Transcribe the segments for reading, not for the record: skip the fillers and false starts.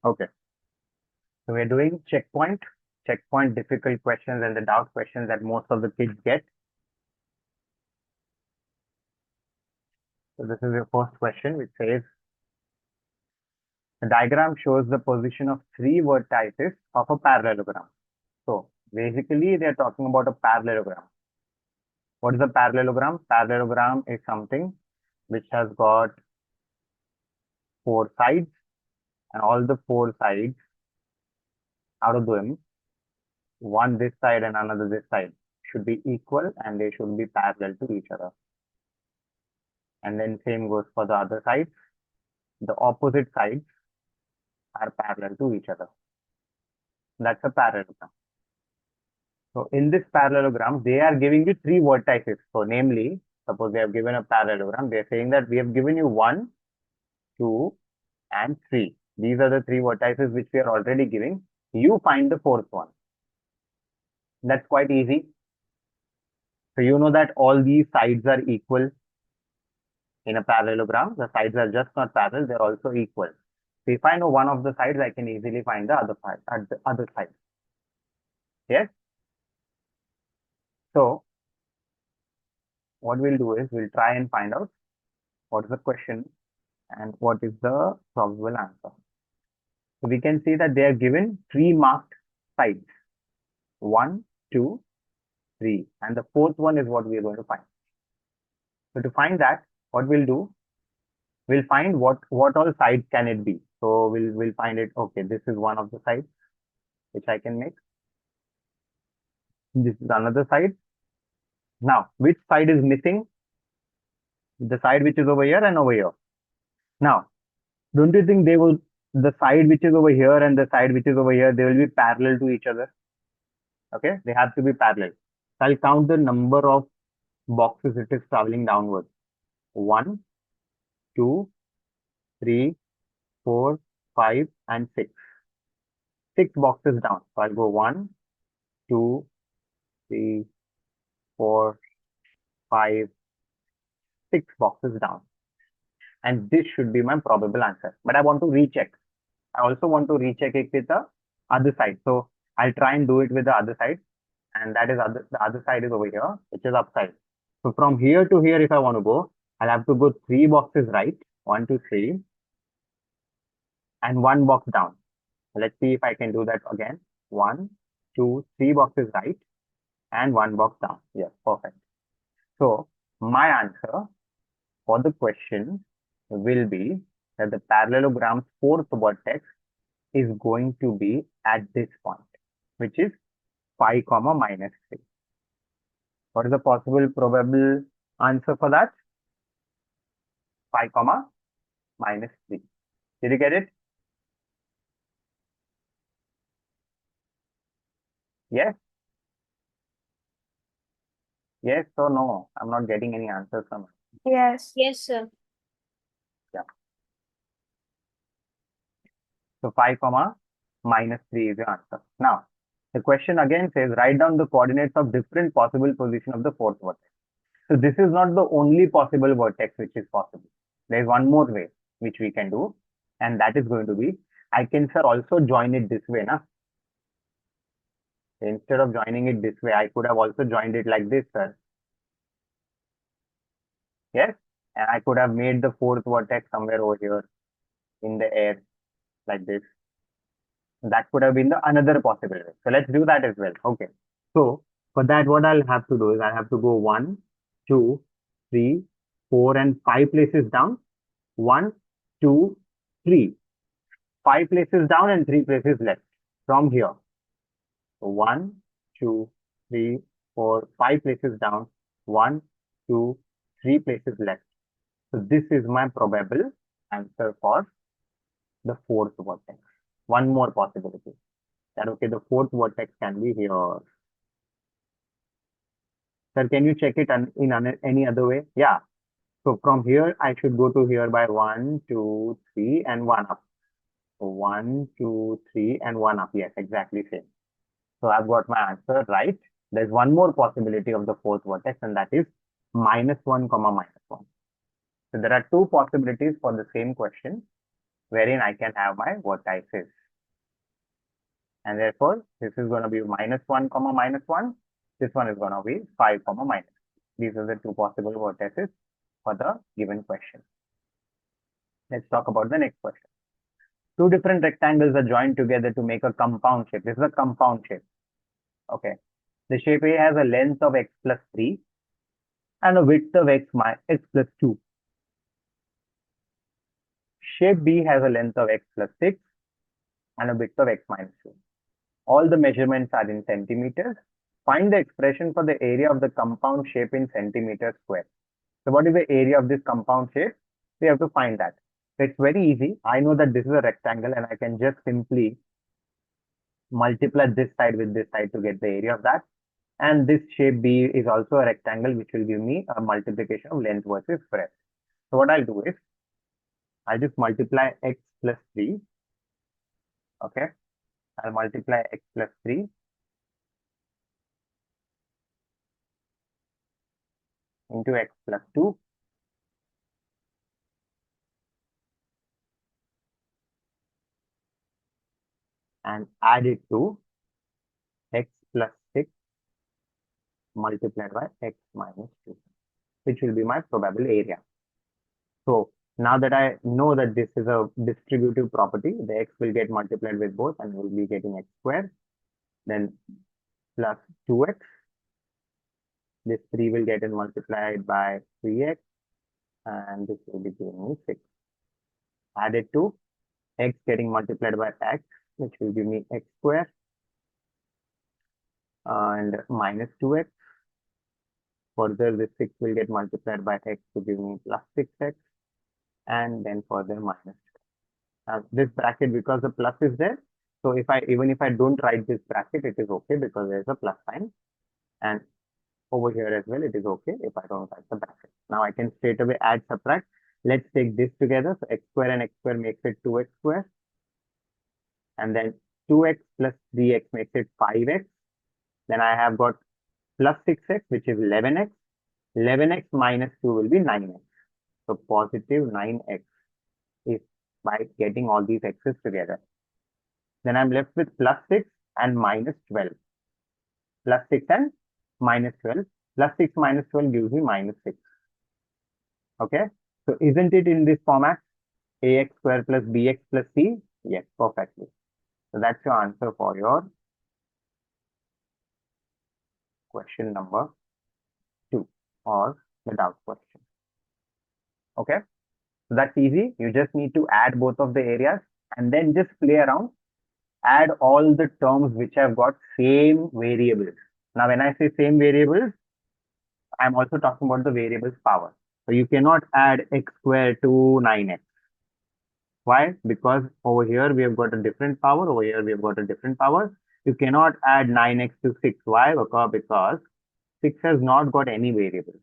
Okay. So we're doing checkpoint difficult questions and the doubt questions that most of the kids get. So this is your first question, which says the diagram shows the position of three vertices of a parallelogram. So basically, they're talking about a parallelogram. What is a parallelogram? Parallelogram is something which has got four sides, and all the four sides out of them, one this side and another this side, should be equal and they should be parallel to each other. And then same goes for the other sides. The opposite sides are parallel to each other. That's a parallelogram. So in this parallelogram, they are giving you three vertices. So namely, suppose they have given a parallelogram, they're saying that we have given you 1, 2, and 3. These are the three vertices which we are already giving. You find the fourth one. That's quite easy. So you know that all these sides are equal in a parallelogram. The sides are just not parallel, they're also equal. So if I know one of the sides, I can easily find the other side at the other side. Yes? So what we'll do is we'll try and find out what is the question and what is the probable answer. So we can see that they are given three marked sides. 1, 2, 3. And the fourth one is what we are going to find. So to find that, what we'll do, we'll find what all sides can it be. So we'll find it, okay, this is one of the sides which I can make. This is another side. Now, which side is missing? The side which is over here and over here. Now, don't you think the side which is over here and the side which is over here, they will be parallel to each other? Okay, they have to be parallel. So I'll count the number of boxes it is traveling downwards. 1, 2, 3, 4, 5, and 6. 6 boxes down. So I'll go 1, 2, 3, 4, 5, 6 boxes down. And this should be my probable answer. But I want to recheck. I also want to recheck it with the other side. So I'll try and do it with the other side. And that is the other side is over here, which is upside. So from here to here, if I want to go, I'll have to go 3 boxes right. 1, 2, 3. And 1 box down. Let's see if I can do that again. 1, 2, 3 boxes right. And 1 box down. Yes, perfect. So my answer for the question will be that the parallelogram's fourth vertex is going to be at this point, which is 5, minus 3. What is the possible probable answer for that? 5, minus 3. Did you get it? Yes? Yes or no? I'm not getting any answers from it. Yes. Yes, sir. Yeah. So 5, minus 3 is your answer. Now, the question again says, write down the coordinates of different possible position of the fourth vertex. So this is not the only possible vertex which is possible. There is one more way which we can do, and that is going to be, I can, sir, also join it this way, na? Instead of joining it this way, I could have also joined it like this, sir. Yes? And I could have made the fourth vertex somewhere over here in the air, like this. That could have been the another possible way. So let's do that as well. Okay. So for that, what I'll have to do is I have to go 1, 2, 3, 4, and 5 places down. 1, 2, 3. 5 places down and 3 places left from here. So 1, 2, 3, 4, 5 places down. 1, 2, 3 places left. So this is my probable answer for the fourth vertex. One more possibility. That okay, the fourth vertex can be here. Sir, can you check it in any other way? Yeah. So from here, I should go to here by 1, 2, 3, and 1 up. So 1, 2, 3, and 1 up. Yes, exactly same. So I've got my answer right. There's one more possibility of the fourth vertex, and that is -1, minus 1. So there are two possibilities for the same question. wherein I can have my vertices. And therefore, this is going to be -1, -1. This one is going to be 5, minus. These are the two possible vertices for the given question. Let's talk about the next question. Two different rectangles are joined together to make a compound shape. This is a compound shape. Okay. The shape A has a length of x plus 3 and a width of x plus 2. Shape B has a length of x plus 6 and a width of x minus 2. All the measurements are in centimeters. Find the expression for the area of the compound shape in centimeters square. So what is the area of this compound shape? We have to find that. So it's very easy. I know that this is a rectangle and I can just simply multiply this side with this side to get the area of that. And this shape B is also a rectangle, which will give me a multiplication of length versus breadth. So what I'll do is, I'll just multiply x plus 3. Okay. I'll multiply x plus 3 into x plus 2 and add it to x plus 6 multiplied by x minus 2, which will be my probable area. So now that I know that this is a distributive property, the x will get multiplied with both and we'll be getting x squared, then plus 2x. This 3 will get multiplied by 3x and this will be giving me 6. Added to x getting multiplied by x, which will give me x squared and minus 2x. Further, this 6 will get multiplied by x to give me plus 6x and then further minus 2. Now this bracket, because the plus is there, so even if I don't write this bracket, it is okay because there's a plus sign, and over here as well it is okay if I don't write the bracket. Now I can straight away add, subtract. Let's take this together. So x square and x square makes it 2x square, and then 2x plus 3x makes it 5x. Then I have got plus 6x, which is 11x. 11x minus 2 will be 9x. So positive 9x is by getting all these x's together. Then I'm left with plus 6 and minus 12. Plus 6 and minus 12. Plus 6 minus 12 gives me minus 6. Okay. So isn't it in this format? Ax square plus bx plus c? Yes, perfectly. So that's your answer for your question number 2 or the doubt question. Okay. So that's easy. You just need to add both of the areas and then just play around. Add all the terms which have got same variables. Now, when I say same variables, I'm also talking about the variables power. So you cannot add x square to 9x. Why? Because over here we have got a different power. Over here we have got a different power. You cannot add 9x to 6. Why? Because 6 has not got any variables.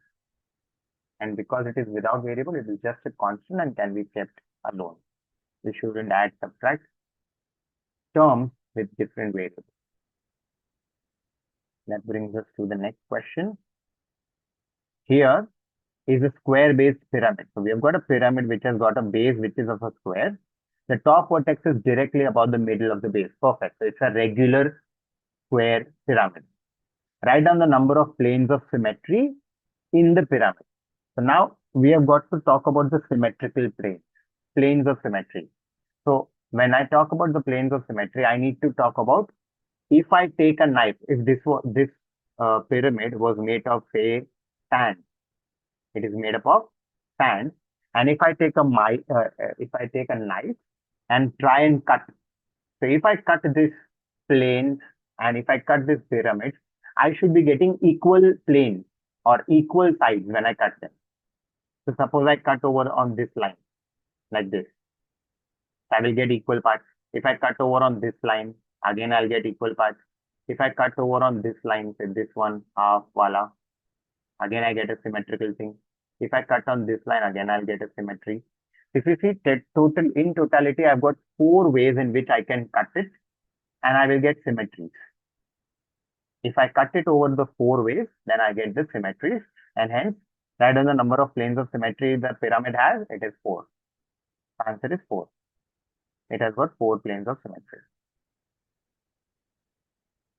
And because it is without variable, it is just a constant and can be kept alone. We shouldn't add, subtract terms with different variables. That brings us to the next question. Here is a square-based pyramid. So we have got a pyramid which has got a base which is of a square. The top vertex is directly above the middle of the base. Perfect. So it's a regular square pyramid. Write down the number of planes of symmetry in the pyramid. So now we have got to talk about the symmetrical planes of symmetry. So when I talk about the planes of symmetry, I need to talk about, if I take a knife, if this pyramid was made of, say, sand, it is made up of sand, and if I take a knife and try and cut, so if I cut this plane and if I cut this pyramid, I should be getting equal planes or equal sides when I cut them. So suppose I cut over on this line like this, I will get equal parts. If I cut over on this line, again I'll get equal parts. If I cut over on this line, say this one, half, voila, again I get a symmetrical thing. If I cut on this line, again I'll get a symmetry. If you see in totality, I've got 4 ways in which I can cut it and I will get symmetries. If I cut it over the 4 ways, then I get the symmetries, and hence write down the number of planes of symmetry the pyramid has. It is 4. The answer is 4. It has got 4 planes of symmetry.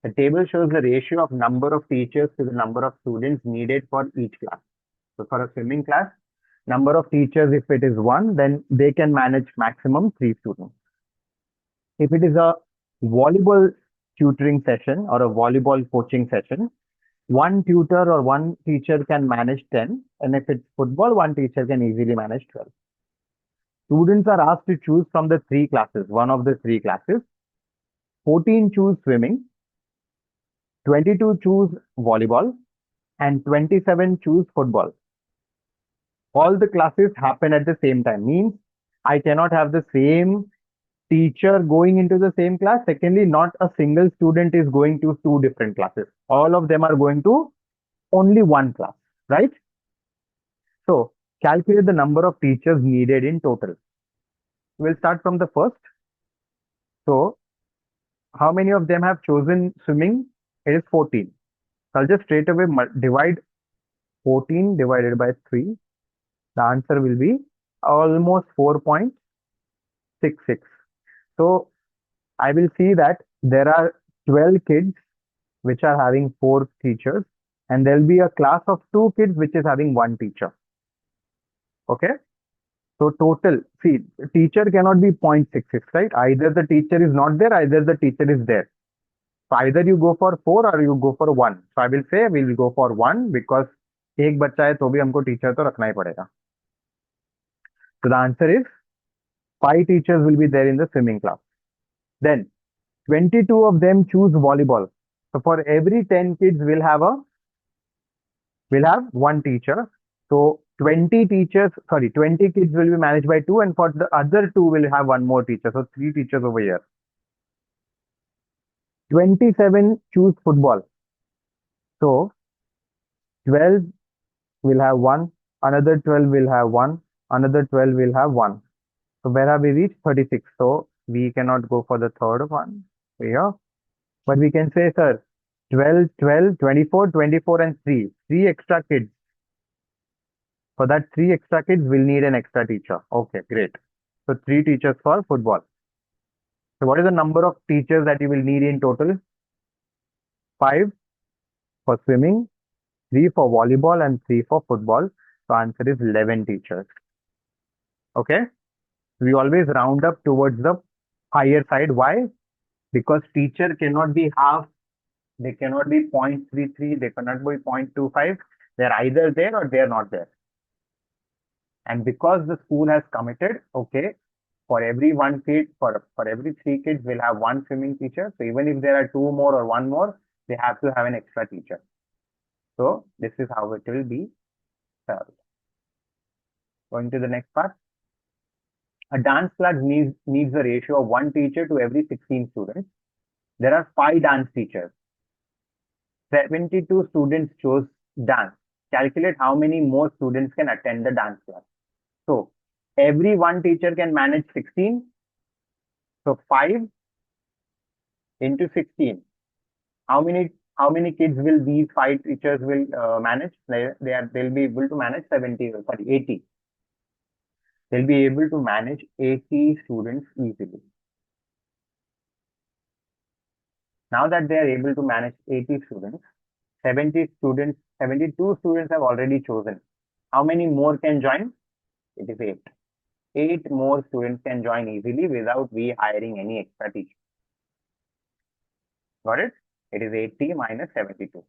The table shows the ratio of number of teachers to the number of students needed for each class. So for a swimming class, number of teachers, if it is 1, then they can manage maximum 3 students. If it is a volleyball tutoring session or a volleyball coaching session, one tutor or one teacher can manage 10. And if it's football, one teacher can easily manage 12. Students are asked to choose from the 3 classes, one of the 3 classes. 14 choose swimming, 22 choose volleyball, and 27 choose football. All the classes happen at the same time. Means I cannot have the same teacher going into the same class. Secondly, not a single student is going to 2 different classes. All of them are going to only one class, right? So calculate the number of teachers needed in total. We'll start from the first. So how many of them have chosen swimming? It is 14. So I'll just straight away divide 14 divided by 3. The answer will be almost 4.66. So I will see that there are 12 kids which are having 4 teachers, and there'll be a class of 2 kids which is having 1 teacher. Okay. So total, see, teacher cannot be 0.66, right? Either the teacher is not there, either the teacher is there. So either you go for 4 or you go for 1. So I will say we will go for 1 because एक बच्चा है तो भी हमको teacher तो रखना ही पड़ेगा. So the answer is 5 teachers will be there in the swimming class. Then 22 of them choose volleyball. So for every 10 kids we'll have 1 teacher. So 20 kids will be managed by 2, and for the other 2 will have 1 more teacher. So 3 teachers over here. 27 choose football. So 12 will have 1, another 12 will have 1, another 12 will have 1. So where have we reached? 36. So we cannot go for the third one here. But we can say, sir, 12, 12, 24, 24 and 3. 3 extra kids. For that 3 extra kids, we'll need an extra teacher. Okay, great. So 3 teachers for football. So what is the number of teachers that you will need in total? 5 for swimming, 3 for volleyball, and 3 for football. So answer is 11 teachers. Okay. We always round up towards the higher side. Why? Because teacher cannot be half. They cannot be 0.33. They cannot be 0.25. They're either there or they're not there. And because the school has committed, okay, for every 1 kid, for every 3 kids, we'll have 1 swimming teacher. So even if there are 2 more or 1 more, they have to have an extra teacher. So this is how it will be served. Going to the next part. A dance class needs a ratio of 1 teacher to every 16 students. There are 5 dance teachers. 72 students chose dance. Calculate how many more students can attend the dance class. So every 1 teacher can manage 16. So 5 into 16. How many kids will these 5 teachers will manage? They'll be able to manage 80. They'll be able to manage 80 students easily. Now that they are able to manage 80 students, 72 students have already chosen. How many more can join? It is 8. 8 more students can join easily without we hiring any extra teacher. Got it? It is 80 minus 72.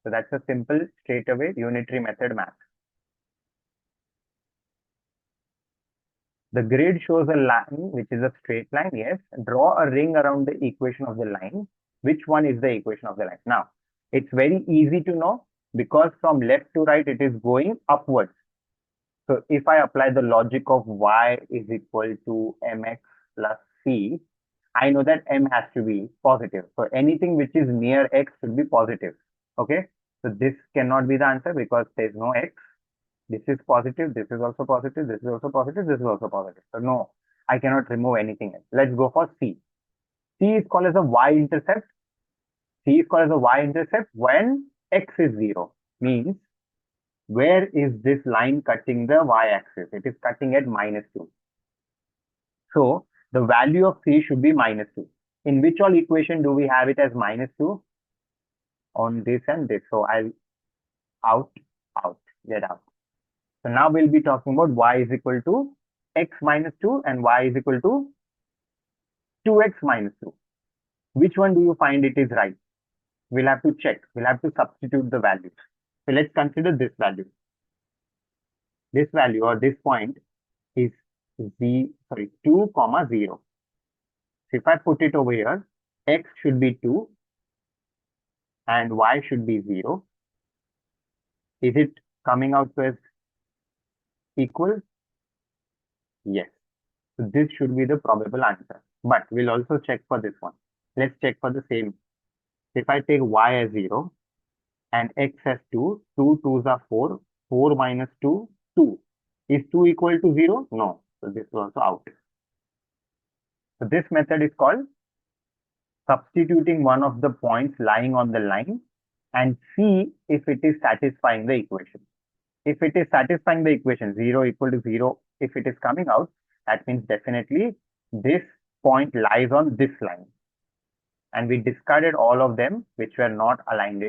So that's a simple straightaway unitary method math. The grid shows a line which is a straight line. Yes. Draw a ring around the equation of the line. Which one is the equation of the line? Now, it's very easy to know because from left to right, it is going upwards. So if I apply the logic of y is equal to mx plus c, I know that m has to be positive. So anything which is near x should be positive. Okay. So this cannot be the answer because there's no x. This is positive. This is also positive. This is also positive. This is also positive. So no, I cannot remove anything else. Let's go for C. C is called as a y-intercept. C is called as a y-intercept when x is 0. Means where is this line cutting the y-axis? It is cutting at -2. So the value of C should be -2. In which all equation do we have it as -2? On this and this. So I'll out, out, get out. So now we'll be talking about y is equal to x minus 2 and y is equal to 2x minus 2. Which one do you find it is right? We'll have to check. We'll have to substitute the values. So let's consider this value. This value or this point is 2 comma 0. So if I put it over here, x should be 2 and y should be 0. Is it coming out as equal? Yes. So this should be the probable answer. But we'll also check for this one. Let's check for the same. If I take y as 0 and x as 2, 2 2s are 4, 4 minus 2, 2. Is 2 equal to 0? No. So this is also out. So this method is called substituting one of the points lying on the line and see if it is satisfying the equation. If it is satisfying the equation 0 equal to 0, if it is coming out, that means definitely this point lies on this line. And we discarded all of them which were not aligned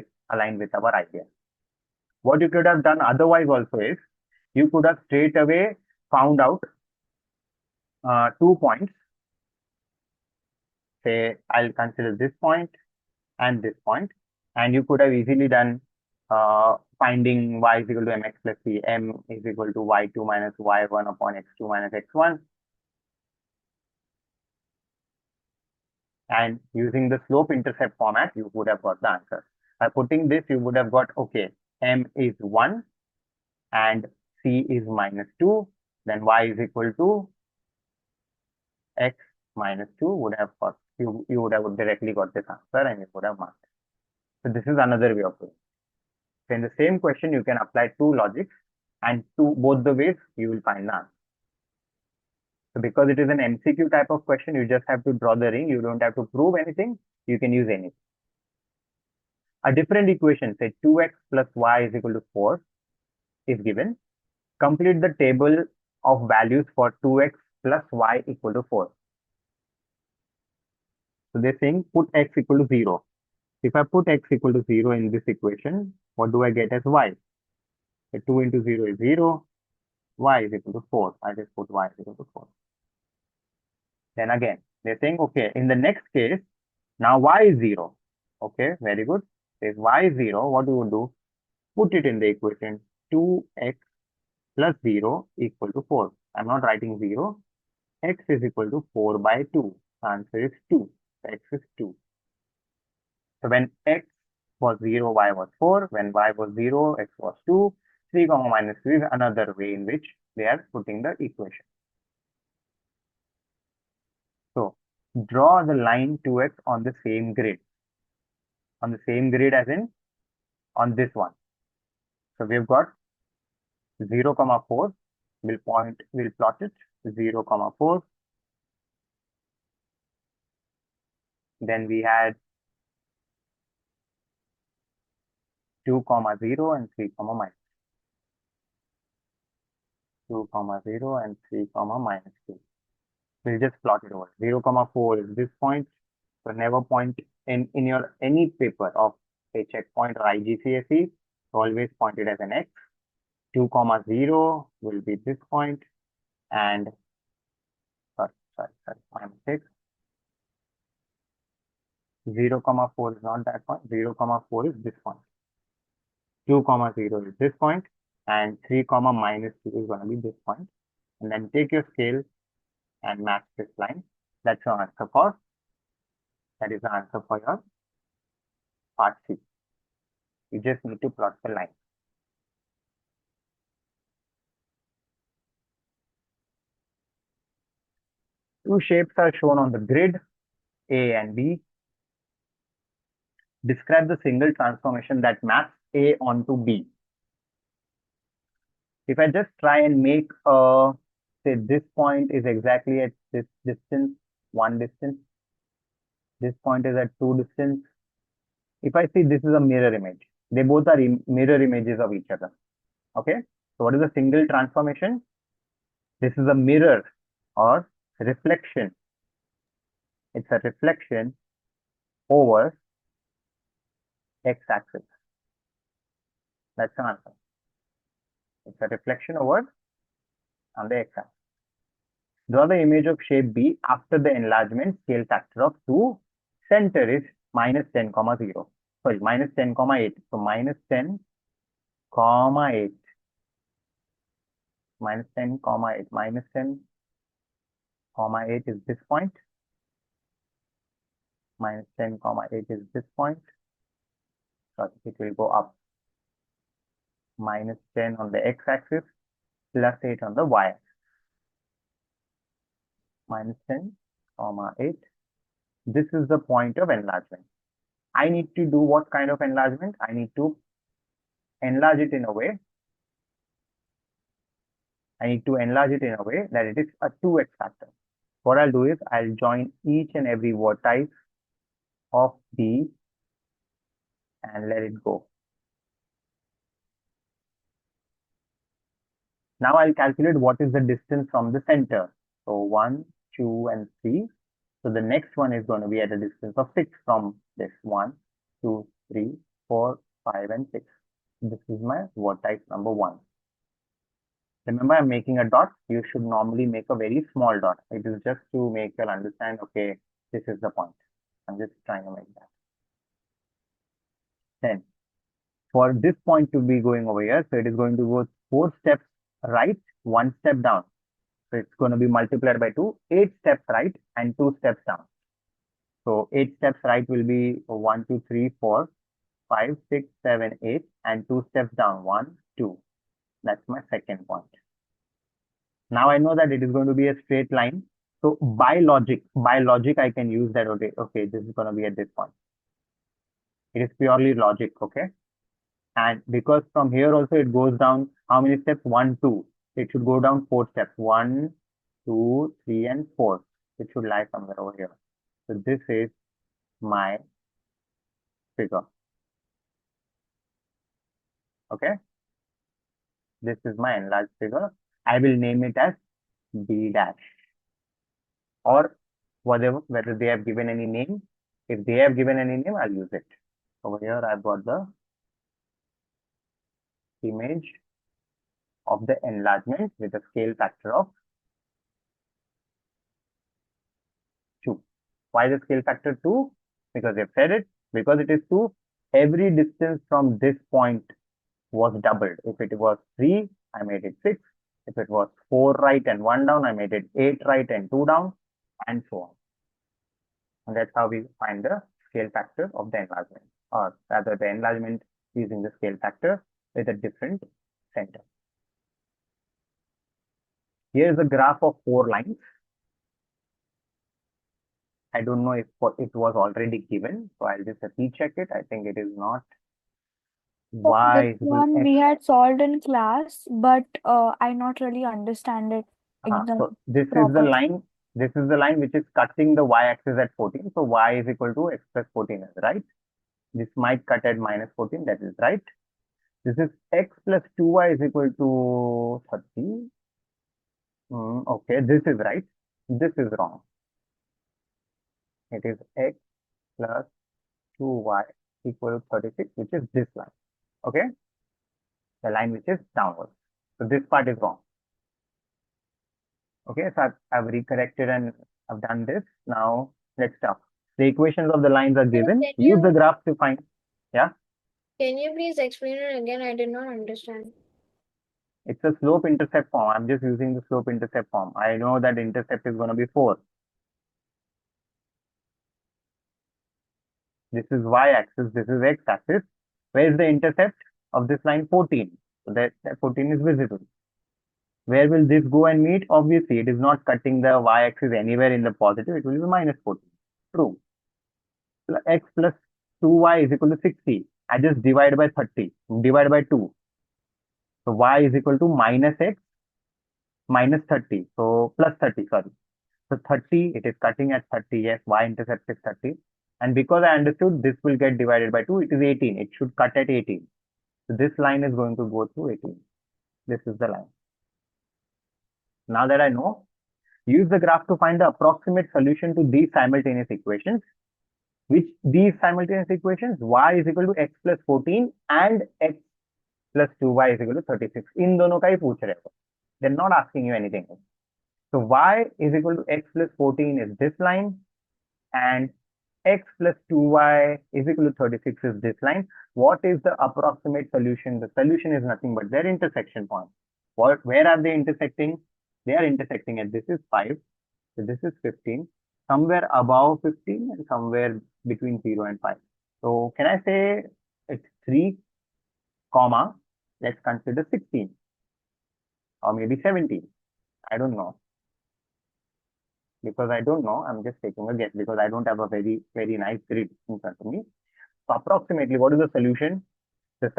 with our idea. What you could have done otherwise also is, you could have straight away found out 2 points. Say, I'll consider this point and this point, and you could have easily done finding y is equal to mx plus c, m is equal to y2 minus y1 upon x2 minus x1. And using the slope intercept format, you would have got the answer. By putting this, you would have got, okay, m is 1 and c is -2, then y is equal to x minus 2 would have got, you would have directly got this answer and you would have marked. So this is another way of doing it. So in the same question, you can apply two logics and both the ways you will find the answer. So because it is an MCQ type of question, you just have to draw the ring. You don't have to prove anything. You can use anything. A different equation, say 2x plus y is equal to 4 is given. Complete the table of values for 2x plus y equal to 4. So they're saying put x equal to 0. If I put x equal to 0 in this equation, what do I get as y? So 2 into 0 is 0. Y is equal to 4. I just put y is equal to 4. Then again, they're saying, okay, in the next case, now y is 0. Okay, very good. If y is 0, what you would do? Put it in the equation 2x plus 0 equal to 4. I'm not writing 0. X is equal to 4 by 2. Answer is 2. X is 2. So when x was 0, y was 4. When y was 0, x was 2. 3 comma minus 2 is another way in which they are putting the equation. So draw the line 2x on the same grid. On the same grid as in on this one. So we've got 0 comma 4. We'll plot it 0 comma 4. Then we had 2 comma 0 and 3 comma minus 2 comma 0 and 3 comma minus 2. We'll just plot it over. 0 comma 4 is this point. So never point in your any paper of a checkpoint or IGCSE, always point it as an X. 2 comma 0 will be this point, and sorry, my mistake. 0 comma 4 is not that point. 0 comma 4 is this point. 2 comma 0 is this point, and 3 comma minus 2 is going to be this point. And then take your scale and match this line. That's your answer for. That is the answer for your part C. You just need to plot the line. Two shapes are shown on the grid, A and B. Describe the single transformation that maps A onto B. If I just try and make say this point is exactly at this distance, 1 distance. This point is at 2 distance. If I see this is a mirror image, they both are mirror images of each other. Okay. So what is a single transformation? This is a mirror or reflection. It's a reflection over x-axis. That's the answer. It's a reflection over on the x-axis. Draw the image of shape B after the enlargement scale factor of 2. Center is minus 10, 0. Sorry, minus 10, 8. So minus 10, 8. Minus 10, 8. Minus 10, 8 is this point. Minus 10, 8 is this point. Sorry, it will go up. Minus 10 on the x-axis, plus 8 on the y-axis. Minus 10, 8. This is the point of enlargement. I need to do what kind of enlargement? I need to enlarge it in a way. I need to enlarge it in a way that it is a 2x factor. What I'll do is I'll join each and every vertex of B and let it go. Now I'll calculate what is the distance from the center. So 1, 2, and 3. So the next one is going to be at a distance of 6 from this. 1, 2, 3, 4, 5, and 6. This is my vertex number 1. Remember, I'm making a dot. You should normally make a very small dot. It is just to make you understand, okay, this is the point. I'm just trying to make that. Then, for this point to be going over here, so it is going to go 4 steps right, 1 step down. So it's going to be multiplied by 2, 8 steps right and 2 steps down. So 8 steps right will be 1, 2, 3, 4, 5, 6, 7, 8, and 2 steps down, 1, 2. That's my second point. Now I know that it is going to be a straight line. So by logic, I can use that. Okay, this is going to be at this point. It is purely logic, okay? And because from here also it goes down, how many steps? 1, 2. It should go down 4 steps. 1, 2, 3, and 4. It should lie somewhere over here. So this is my figure. Okay? This is my enlarged figure. I will name it as B dash. Or whatever, whether they have given any name. If they have given any name, I'll use it. Over here, I've got the image of the enlargement with a scale factor of 2. Why the scale factor 2? Because they've said it. Because it is 2, every distance from this point was doubled. If it was 3, I made it 6. If it was 4 right and 1 down, I made it 8 right and 2 down, and so on. And that's how we find the scale factor of the enlargement, or rather the enlargement using the scale factor with a different center. Here is a graph of 4 lines. I don't know if it was already given, so I'll just recheck it. I think it is not. Why? This one we had solved in class, but I not really understand it So this is the properly. line. This is the line which is cutting the y-axis at 14. So y is equal to x plus 14, right? This might cut at minus 14. That is right. This is x plus 2y is equal to 30. Okay, this is right. This is wrong. It is x plus 2y equal to 36, which is this line. Okay, the line which is downwards. So this part is wrong. Okay, so I've recorrected and I've done this. Now let's start. The equations of the lines are given. Use the graph to find. Yeah. Can you please explain it again? I did not understand. It's a slope intercept form. I'm just using the slope intercept form. I know that intercept is going to be 4. This is y-axis. This is x-axis. Where is the intercept of this line? 14. So that 14 is visible. Where will this go and meet? Obviously, it is not cutting the y-axis anywhere in the positive. It will be minus 14. True. X plus 2y is equal to 60. I just divide by 30. Divide by 2. So y is equal to minus x minus 30. So plus 30, sorry. So 30, it is cutting at 30. Yes, y-intercept is 30. And because I understood this will get divided by 2, it is 18. It should cut at 18. So this line is going to go through 18. This is the line. Now that I know, Use the graph to find the approximate solution to these simultaneous equations. Which these simultaneous equations? Y is equal to x plus 14 and x plus 2y is equal to 36. इन दोनों का ही पूछ रहे हो. They're not asking you anything else. So y is equal to x plus 14 is this line, and x plus 2y is equal to 36 is this line. What is the approximate solution? The solution is nothing but their intersection point. Where are they intersecting? They are intersecting at this is 5, so this is 15, somewhere above 15 and somewhere between 0 and 5. So can I say it's 3, comma, let's consider 16 or maybe 17. I don't know. Because I don't know, I'm just taking a guess because I don't have a very nice grid in front of me. So approximately, what is the solution? The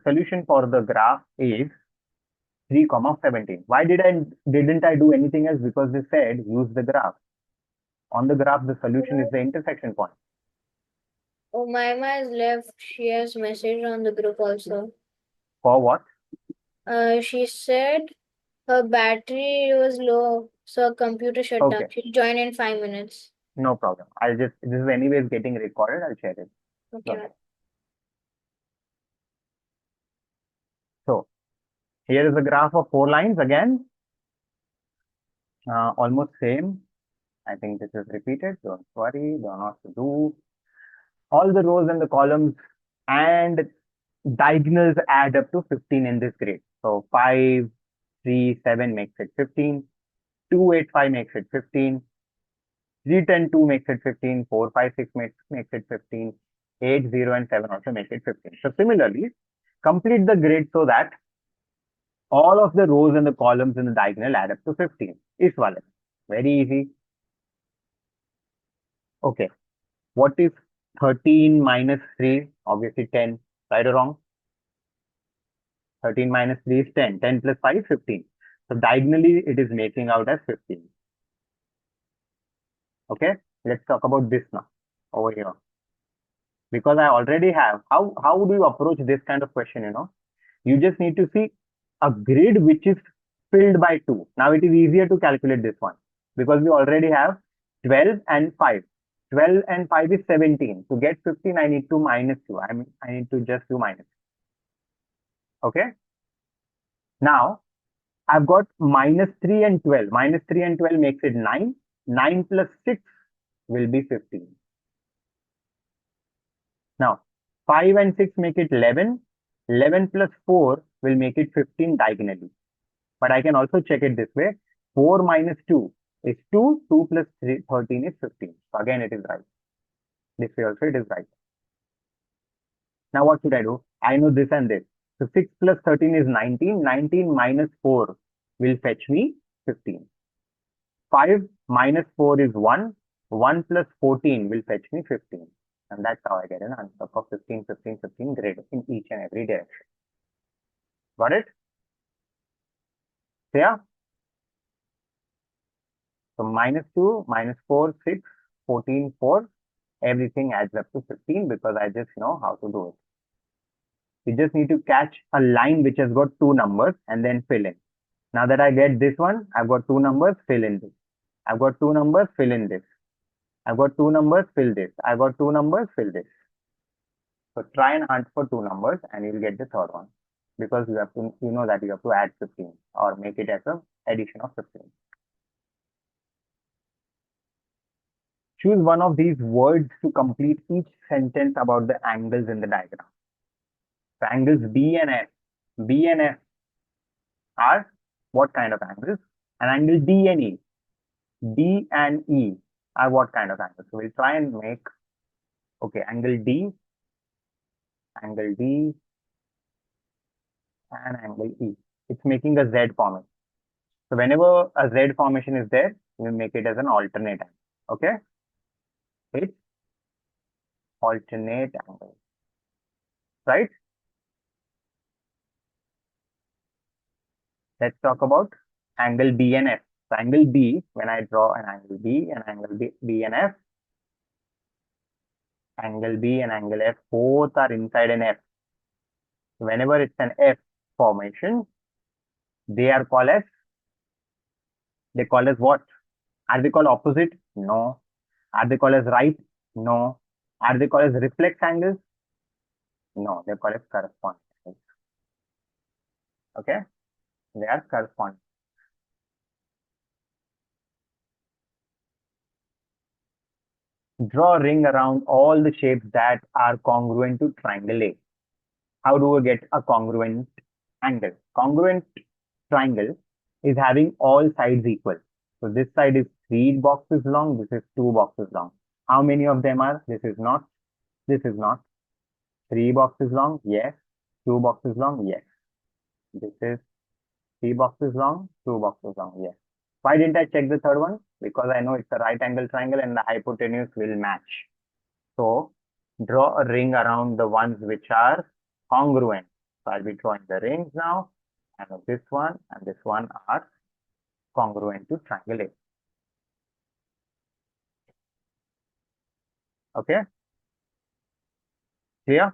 solution for the graph is 3, 17. Why didn't I do anything else? Because they said use the graph. On the graph, the solution is the intersection point. Oh, Maima has left. She has messaged on the group also. For what? She said her battery was low, so her computer shut down. Okay. She'll join in 5 minutes. No problem. This is anyways getting recorded. I'll share it. Okay. No. So here is a graph of 4 lines again. Almost same. I think this is repeated. Don't worry. Don't know what to do. All the rows and the columns and diagonals add up to 15 in this grid. So 5, 3, 7 makes it 15. 2, 8, 5 makes it 15. 3, 10, 2 makes it 15. 4, 5, 6 makes it 15. 8, 0, and 7 also make it 15. So similarly, complete the grid so that all of the rows and the columns in the diagonal add up to 15. Is valid. Very easy. Okay. What is 13 minus 3? Obviously 10. Right or wrong? 13 minus 3 is 10. 10 plus 5 is 15. So diagonally, it is making out as 15. Okay. Let's talk about this now over here. Because I already have. How do you approach this kind of question? You just need to see a grid which is filled by 2. Now it is easier to calculate this one because we already have 12 and 5. 12 and 5 is 17. To get 15, I need to minus 2. I need to just do minus. Okay. Now I've got minus 3 and 12. Minus 3 and 12 makes it 9. 9 plus 6 will be 15. Now 5 and 6 make it 11. 11 plus 4 will make it 15 diagonally. But I can also check it this way. 4 minus 2 is 2. 2 plus 13 is 15. So again, it is right. This way also it is right. Now what should I do? I know this and this. So 6 plus 13 is 19. 19 minus 4 will fetch me 15. 5 minus 4 is 1. 1 plus 14 will fetch me 15. And that's how I get an answer for 15, 15, 15 grid in each and every direction. Got it? Yeah. So minus 2, minus 4, 6, 14, 4. Everything adds up to 15 because I just know how to do it. You just need to catch a line which has got 2 numbers and then fill in. Now that I get this one, I've got 2 numbers, fill in this. I've got 2 numbers, fill in this. I've got 2 numbers, fill this. I've got 2 numbers, fill this. So try and hunt for 2 numbers and you'll get the third one because you know that you have to add 15 or make it as an addition of 15. Choose one of these words to complete each sentence about the angles in the diagram. The angles B and F. B and F are what kind of angles? And angle D and E. D and E are what kind of angles? So we'll try and make, okay, angle D, and angle E. It's making a Z formation. So whenever a Z formation is there, we'll make it as an alternate angle. Okay? It's alternate angle. Right? Let's talk about angle B and F. So angle B, when I draw an angle B and angle B and F, angle B and angle F both are inside an F. So whenever it's an F formation, they are called as They call as what? Are they called opposite? No. Are they called as right? No. Are they called as reflex angles? No, they're called as corresponding angles. Okay? They are corresponding. Draw a ring around all the shapes that are congruent to triangle A. How do we get a congruent angle? Congruent triangle is having all sides equal. So this side is 3 boxes long, this is 2 boxes long. How many of them are? This is not. 3 boxes long, yes. 2 boxes long, yes. This is 3 boxes long, 2 boxes long, yes. Why didn't I check the third one? Because I know it's a right angle triangle and the hypotenuse will match. So draw a ring around the ones which are congruent. So I'll be drawing the rings now, and this one and this one are congruent to triangle A. Okay? Clear?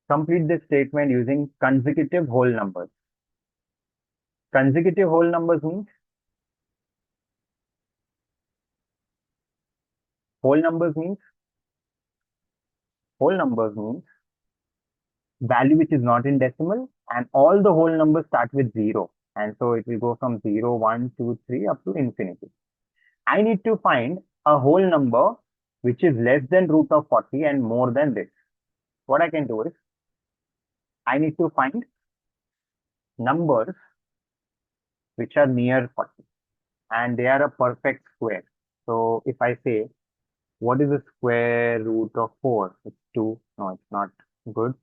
Complete this statement using consecutive whole numbers. Consecutive whole numbers means whole numbers means value which is not in decimal, and all the whole numbers start with 0. And so it will go from 0, 1, 2, 3 up to infinity. I need to find a whole number which is less than root of 40 and more than this. What I can do is, I need to find numbers which are near 40 and they are a perfect square. So if I say, what is the square root of 4? It's 2. No, it's not good.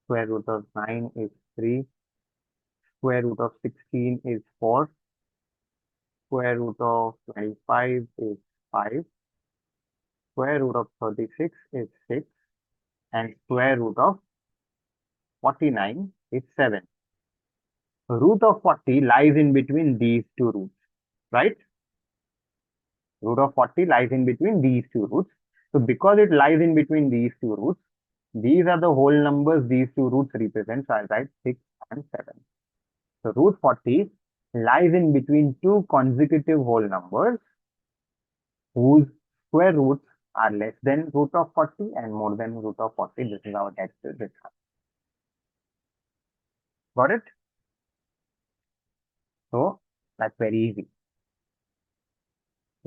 Square root of 9 is 3. Square root of 16 is 4. Square root of 25 is 5. Square root of 36 is 6. And square root of 49 is 7. Root of 40 lies in between these two roots, right? Root of 40 lies in between these two roots. So because it lies in between these two roots, these are the whole numbers these two roots represent. So I'll write 6 and 7. So root 40 lies in between two consecutive whole numbers whose square roots are less than root of 40 and more than root of 40. This is our next result. Got it? So that's very easy.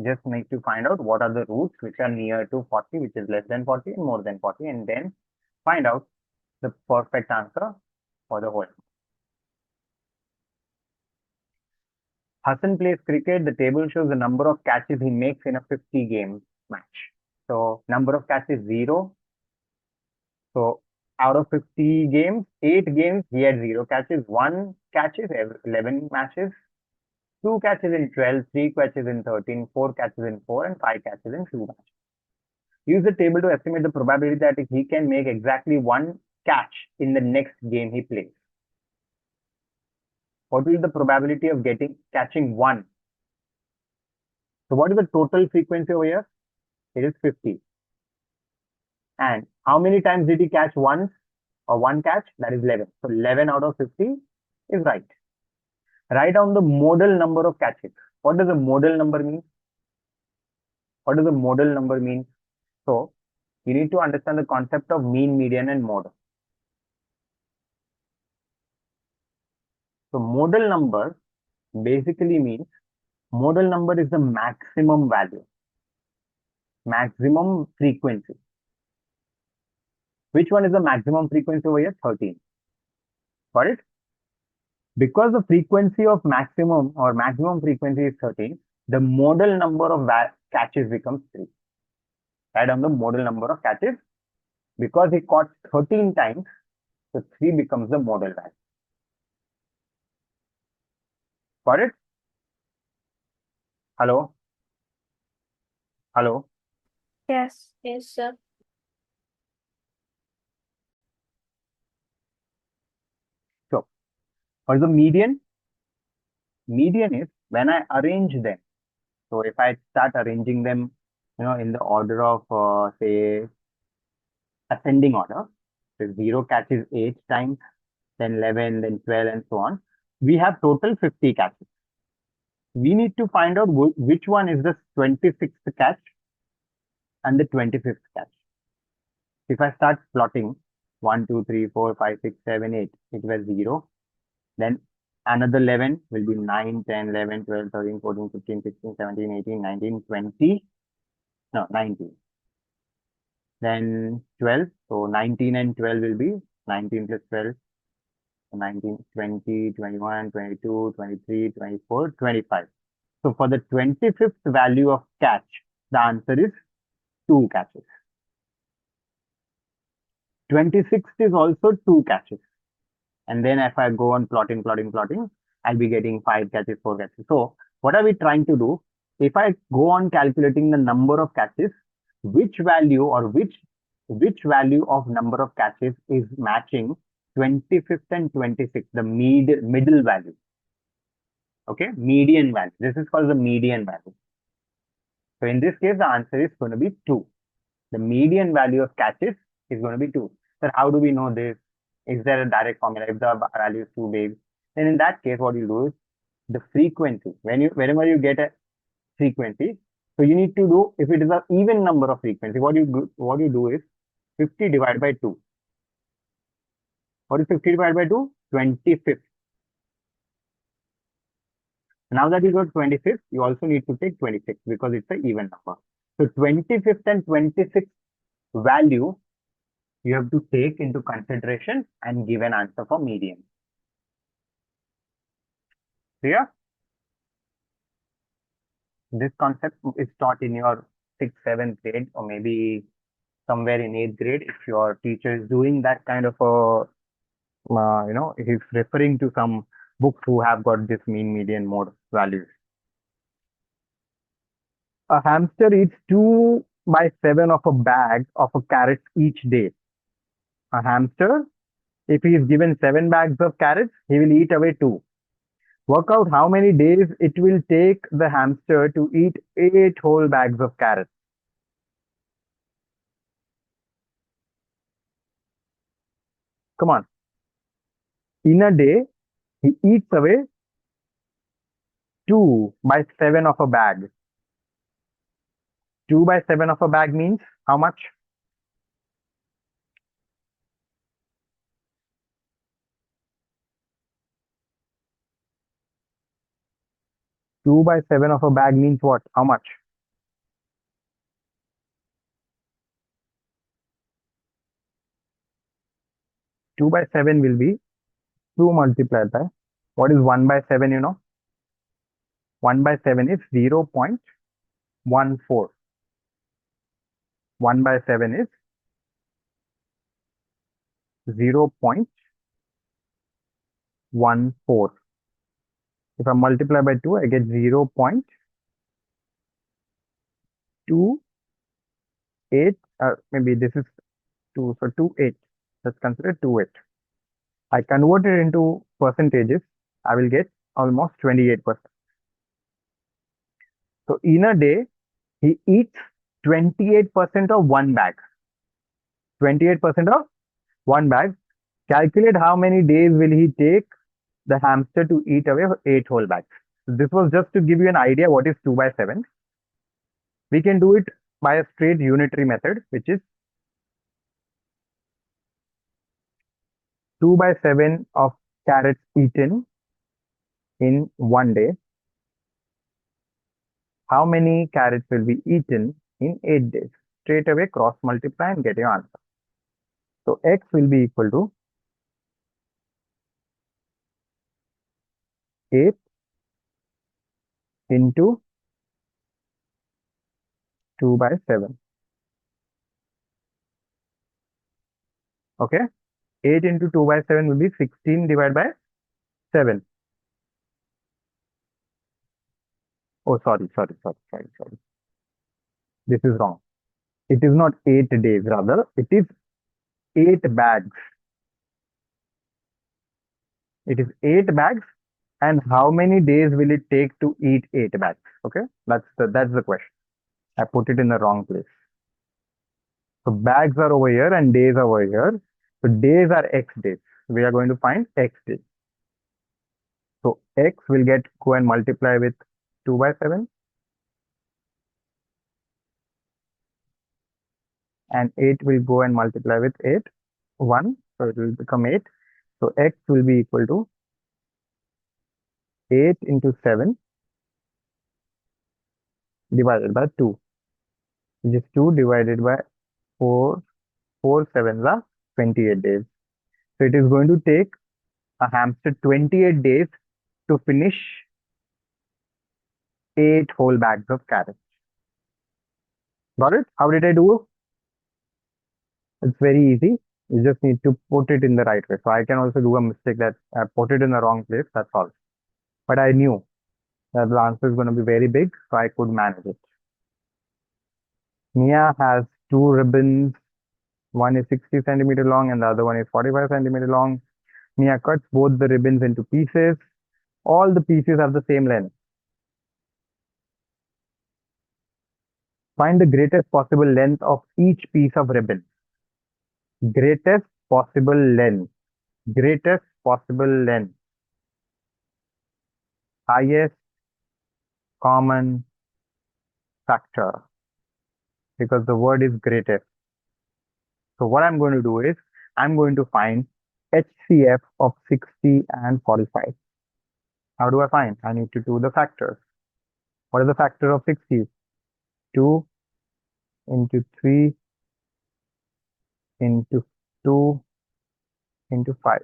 Just need to find out what are the roots which are near to 40, which is less than 40 and more than 40, and then find out the perfect answer for the whole. Hassan plays cricket. The table shows the number of catches he makes in a 50-game match. So number of catches 0. So out of 50 games, 8 games he had 0 catches, 1 catches, 11 matches, 2 catches in 12, 3 catches in 13, 4 catches in 4, and 5 catches in 2 matches. Use the table to estimate the probability that he can make exactly 1 catch in the next game he plays. What will be the probability of catching 1? So what is the total frequency over here? It is 50. And how many times did he catch once or 1 catch? That is 11. So 11 out of 50 is right. Write down the modal number of catches. What does a modal number mean? What does a modal number mean? So you need to understand the concept of mean, median, and mode. So modal number basically means modal number is the maximum value, maximum frequency. Which one is the maximum frequency over here? 13. Got it? Because the frequency of maximum frequency is 13, the modal number of catches becomes 3. Write down the modal number of catches. Because he caught 13 times, so 3 becomes the modal value. Got it? Hello? Hello? Yes. Yes, sir. So, what is the median? Median is when I arrange them. So if I start arranging them, in the order of, say, ascending order, so 0 catches 8 times, then 11, then 12, and so on. We have total 50 catches. We need to find out which one is the 26th catch and the 25th catch. If I start plotting 1, 2, 3, 4, 5, 6, 7, 8, it was 0. Then another 11 will be 9, 10, 11, 12, 13, 14, 15, 16, 17, 18, 19, 20. No, 19. Then 12. So 19 and 12 will be 19 plus 12. 19, 20, 21, 22, 23, 24, 25. So for the 25th value of catch, the answer is 2 catches. 26th is also 2 catches. And then if I go on plotting, I'll be getting 5 catches, 4 catches. So what are we trying to do? If I go on calculating the number of catches, which value or which value of number of catches is matching 25th and 26th, the middle value. Okay, median value. This is called the median value. So in this case, the answer is going to be 2. The median value of catches is going to be 2. So how do we know this? Is there a direct formula? If the value is too big, then in that case, what you do is the frequency. Whenever you get a frequency, so you need to do, if it is an even number of frequency, what you do is 50 divided by 2. What is 50 divided by 2? 25th. Now that you got 25th, you also need to take 26 because it's an even number. So 25th and 26th value you have to take into consideration and give an answer for median. Clear? This concept is taught in your 6th, 7th grade, or maybe somewhere in 8th grade. If your teacher is doing that kind of a, he's referring to some books who have got this mean, median, mode values. A hamster eats 2 by 7 of a bag of a carrots each day. A hamster, if he is given 7 bags of carrots, he will eat away 2. Work out how many days it will take the hamster to eat 8 whole bags of carrots. Come on. In a day, he eats away 2 by 7 of a bag. 2 by 7 of a bag means how much? Two by 7 of a bag means what? How much? Two by 7 will be 2 multiplied by, what is 1 by 7, 1 by 7 is 0.14. 1 by 7 is 0.14. If I multiply by 2, I get 0.28. Maybe this is 2, so 28. Let's consider 28. I convert it into percentages. I will get almost 28%. So in a day, he eats 28% of one bag. 28% of one bag. Calculate how many days will he take the hamster to eat away 8 whole bags. This was just to give you an idea what is 2 by 7. We can do it by a straight unitary method, which is 2 by 7 of carrots eaten in one day. How many carrots will be eaten in 8 days? Straight away cross multiply and get your answer. So x will be equal to 8 into 2 by 7. Okay. 8 into 2 by 7 will be 16 divided by 7. Oh, sorry. This is wrong. It is not 8 days, rather, it is 8 bags. It is 8 bags And how many days will it take to eat 8 bags? Okay, that's the question. I put it in the wrong place. So bags are over here and days are over here. So days are x days. We are going to find x days. So x will go and multiply with 2 by 7, and 8 will go and multiply with 8, 1. So it will become 8. So x will be equal to 8 into 7 divided by 2, which is 2 divided by 4. 4 sevens are 28 days. So it is going to take a hamster 28 days to finish 8 whole bags of carrots. Got it? How did I do? It's very easy. You just need to put it in the right way. So I can also do a mistake that I put it in the wrong place. That's all. But I knew that the answer is going to be very big, so I could manage it. Mia has 2 ribbons. One is 60 centimeter long and the other one is 45 centimeter long. Mia cuts both the ribbons into pieces. All the pieces have the same length. Find the greatest possible length of each piece of ribbon. Greatest possible length. Greatest possible length. Highest common factor. Because the word is greatest. So what I'm going to do is, I'm going to find HCF of 60 and 45. How do I find? I need to do the factors. What is the factor of 60? 2 into 3 into 2 into 5.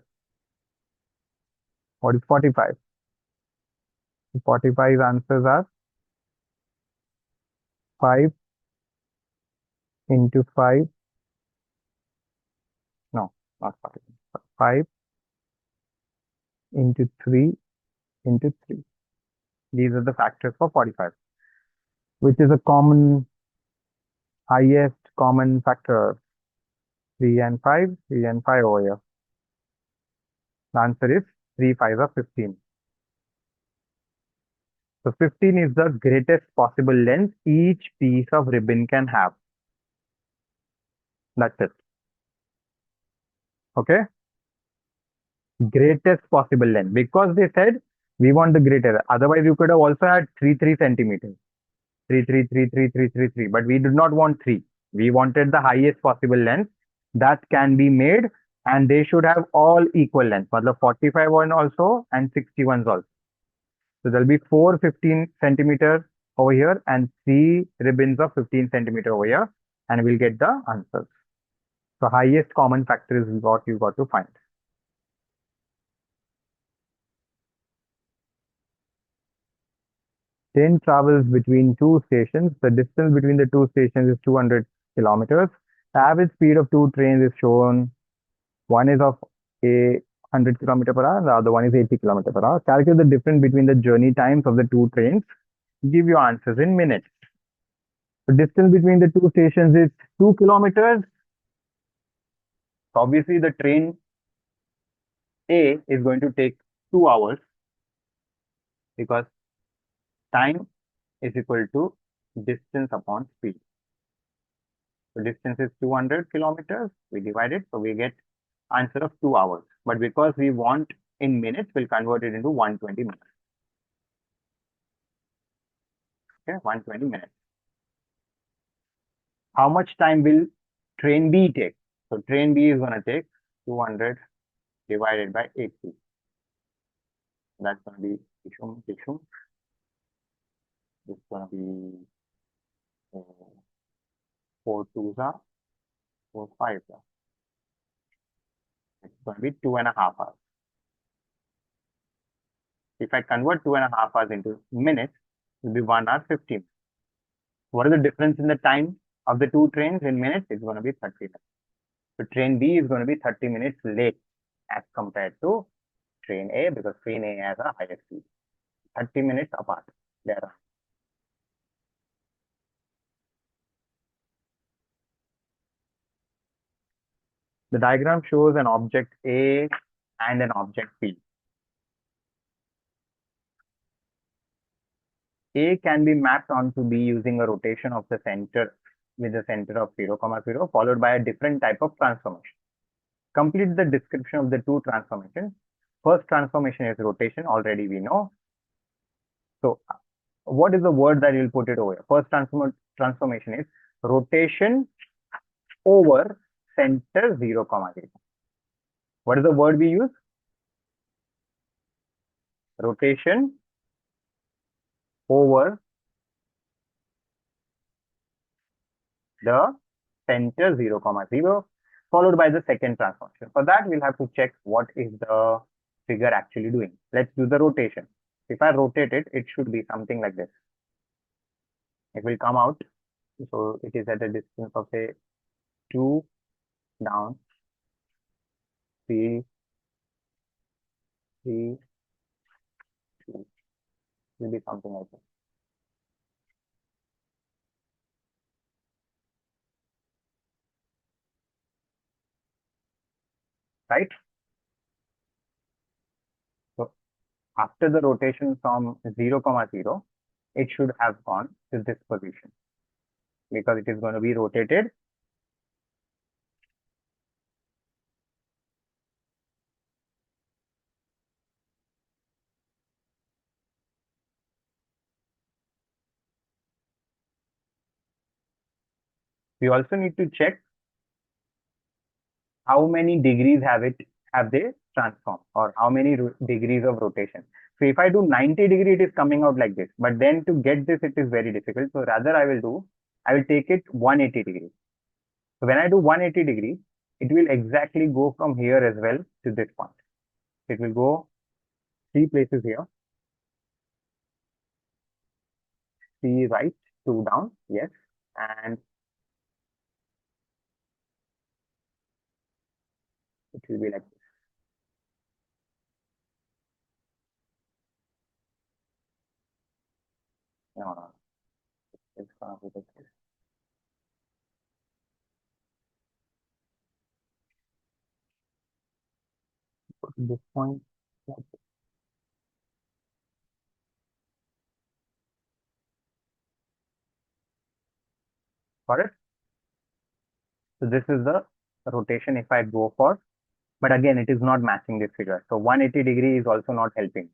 What is 45? 45 answers are 5 into 5. No, not 45. 5 into 3 into 3. These are the factors for 45, which is a highest common factor. 3 and 5, 3 and 5 over here. The answer is 3 5 are 15. So 15 is the greatest possible length each piece of ribbon can have. That's it. Okay? Greatest possible length. Because they said we want the greater. Otherwise, you could have also had 3 centimeters. 3. But we did not want 3. We wanted the highest possible length that can be made, and they should have all equal length. But the 45 one also and 60 ones also. So there'll be 4 15 centimeters over here and 3 ribbons of 15 centimeter over here, and we'll get the answers. So highest common factor is what you got to find. Train travels between 2 stations. The distance between the 2 stations is 200 kilometers. The average speed of 2 trains is shown. One is of 100 km per hour and the other one is 80 km per hour. Calculate the difference between the journey times of the 2 trains. Give your answers in minutes. The distance between the 2 stations is 2 kilometers. So obviously, the train A is going to take 2 hours because time is equal to distance upon speed. So distance is 200 kilometers. We divide it, so we get answer of 2 hours. But because we want in minutes, we'll convert it into 120 minutes. Okay, 120 minutes. How much time will train B take? So train B is going to take 200 divided by 80. That's going to be Tishum. It's going to be 4 2s are 4 5s are. It's going to be 2.5 hours. If I convert 2.5 hours into minutes, it will be 1 hour 15. What is the difference in the time of the 2 trains in minutes? It's going to be 30 minutes. So train B is going to be 30 minutes late as compared to train A, because train A has a higher speed. 30 minutes apart. There. The diagram shows an object A and an object B. A can be mapped onto B using a rotation of the center with the center of 0, 0, followed by a different type of transformation. Complete the description of the two transformations. First transformation is rotation, already we know. So what is the word that you'll put it over here? First transformation is rotation over center 0, 0. What is the word we use? Rotation over the center 0, 0, followed by the second transformation. For that, we'll have to check what is the figure actually doing. Let's do the rotation. If I rotate it, it should be something like this. It will come out. So it is at a distance of say 2 down, 3, 3, 2. It will be something like this. Right? So after the rotation from 0, 0, it should have gone to this position because it is going to be rotated. We also need to check how many degrees have they transformed, or how many degrees of rotation. So if I do 90 degree, it is coming out like this, but then to get this, it is very difficult. So rather I will take it 180 degrees. So when I do 180 degrees, it will exactly go from here as well to this point. It will go 3 places here, 3 right, 2 down, yes, and it will be like this. No, it's gonna be like this. Go to this point, like this. Got it? So this is the rotation if I go for, but again, it is not matching this figure. So 180 degree is also not helping.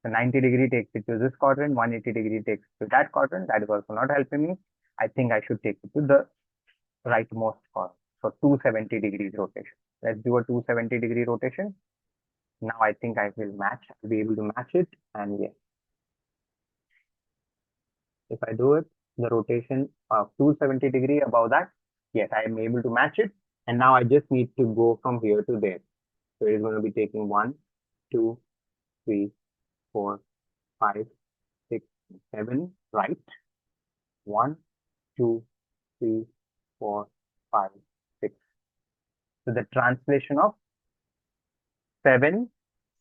So 90 degree takes it to this quadrant, 180 degree takes it to that quadrant. That is also not helping me. I think I should take it to the rightmost quadrant. So 270 degrees rotation. Let's do a 270 degree rotation. Now I think I will match. I'll be able to match it. And yes, if I do it, the rotation of 270 degree above that, yes, I am able to match it. And now I just need to go from here to there. So it is going to be taking 1, 2, 3, 4, 5, 6, 7, right? 1, 2, 3, 4, 5, 6. So the translation of 7,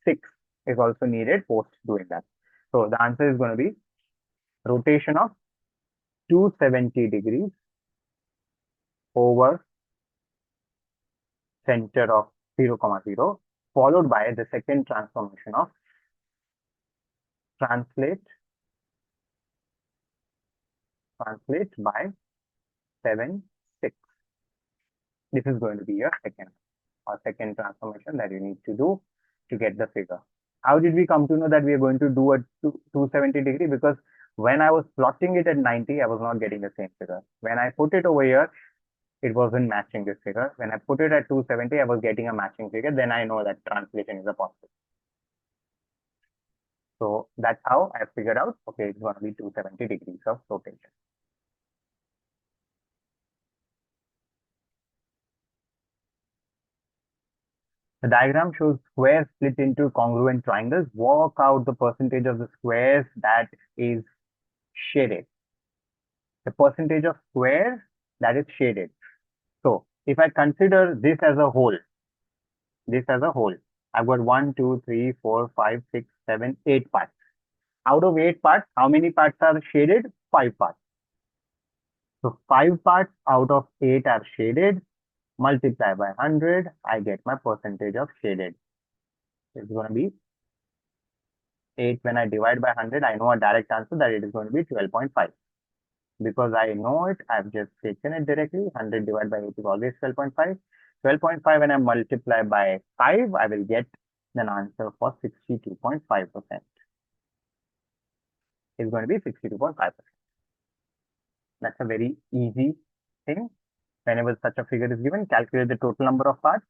6 is also needed post doing that. So the answer is going to be rotation of 270 degrees over center of 0, 0, followed by the second transformation of translate by 7, 6. This is going to be your second transformation that you need to do to get the figure. How did we come to know that we are going to do a 270 degree? Because when I was plotting it at 90, I was not getting the same figure. When I put it over here, it wasn't matching this figure. When I put it at 270, I was getting a matching figure. Then I know that translation is a possible. So that's how I figured out, okay, it's going to be 270 degrees of rotation. The diagram shows squares split into congruent triangles. Work out the percentage of the squares that is shaded. The percentage of squares that is shaded. So if I consider this as a whole, I've got 1, 2, 3, 4, 5, 6, 7, 8 parts. Out of 8 parts, how many parts are shaded? 5 parts. So 5 parts out of 8 are shaded. Multiply by 100, I get my percentage of shaded. It's going to be 8 when I divide by 100, I know a direct answer that it is going to be 12.5. Because I know it, I've just taken it directly. 100 divided by 8 is always 12.5. 12.5 when I multiply by 5, I will get an answer for 62.5%. It's going to be 62.5%. That's a very easy thing. Whenever such a figure is given, calculate the total number of parts.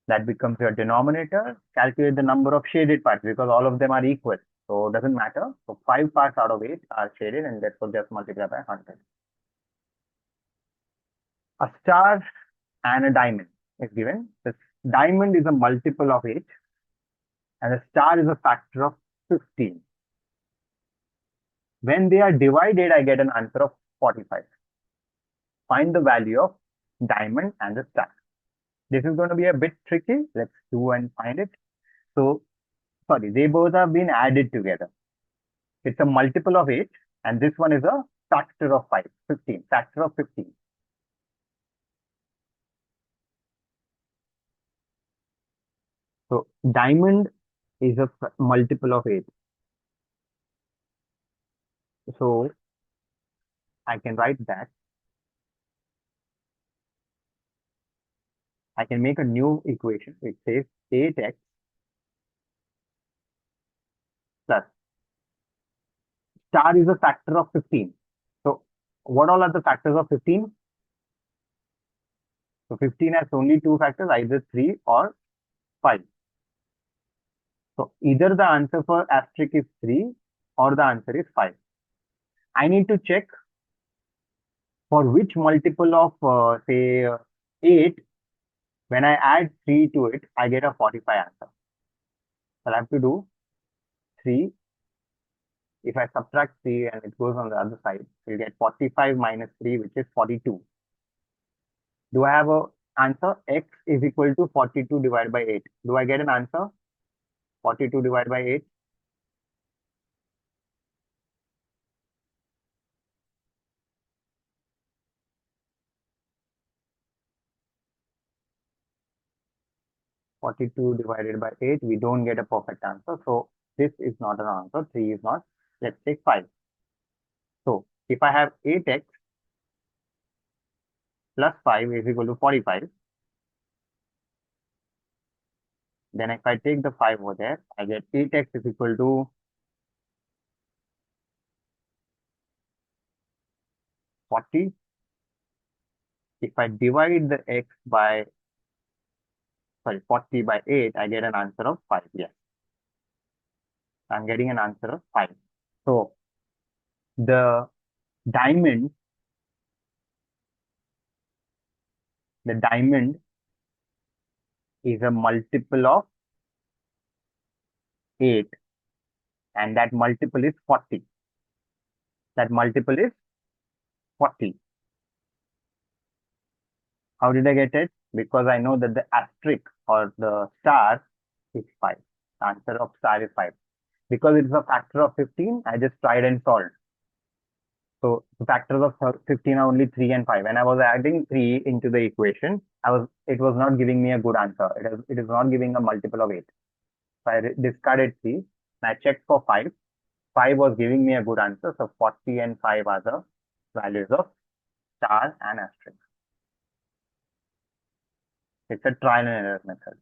That becomes your denominator. Calculate the number of shaded parts because all of them are equal. So it doesn't matter. So 5 parts out of 8 are shaded and therefore just multiply by 100. A star and a diamond is given. The diamond is a multiple of 8 and a star is a factor of 15. When they are divided, I get an answer of 45. Find the value of diamond and the star. This is going to be a bit tricky. Let's do and find it. So, sorry, they both have been added together. It's a multiple of 8 and this one is a factor of 15, factor of 15. So, diamond is a multiple of 8. So, I can write that. I can make a new equation which says 8x plus star is a factor of 15. So, what all are the factors of 15? So, 15 has only two factors, either 3 or 5. So, either the answer for asterisk is 3 or the answer is 5. I need to check for which multiple of, say, 8, when I add 3 to it, I get a 45 answer. So, I'll have to do 3. If I subtract 3 and it goes on the other side, we'll get 45 minus 3, which is 42. Do I have an answer? X is equal to 42 divided by 8. Do I get an answer? 42 divided by 8. (42 divided by 8), we don't get a perfect answer. So this is not an answer. 3 is not. Let's take 5. So if I have 8x plus 5 is equal to 45, then if I take the 5 over there, I get 8x is equal to 40. If I divide the x by 40 by 8, I get an answer of 5. Yes, I'm getting an answer of 5. So the diamond is a multiple of 8 and that multiple is 40. That multiple is 40. How did I get it? Because I know that the asterisk or the star is 5. The answer of star is 5. Because it's a factor of 15, I just tried and solved. So the factors of 15 are only 3 and 5. When I was adding 3 into the equation, it was not giving me a good answer. It is not giving a multiple of 8. So I discarded 3 and I checked for 5. 5 was giving me a good answer. So 40 and 5 are the values of star and asterisk. It's a trial and error method.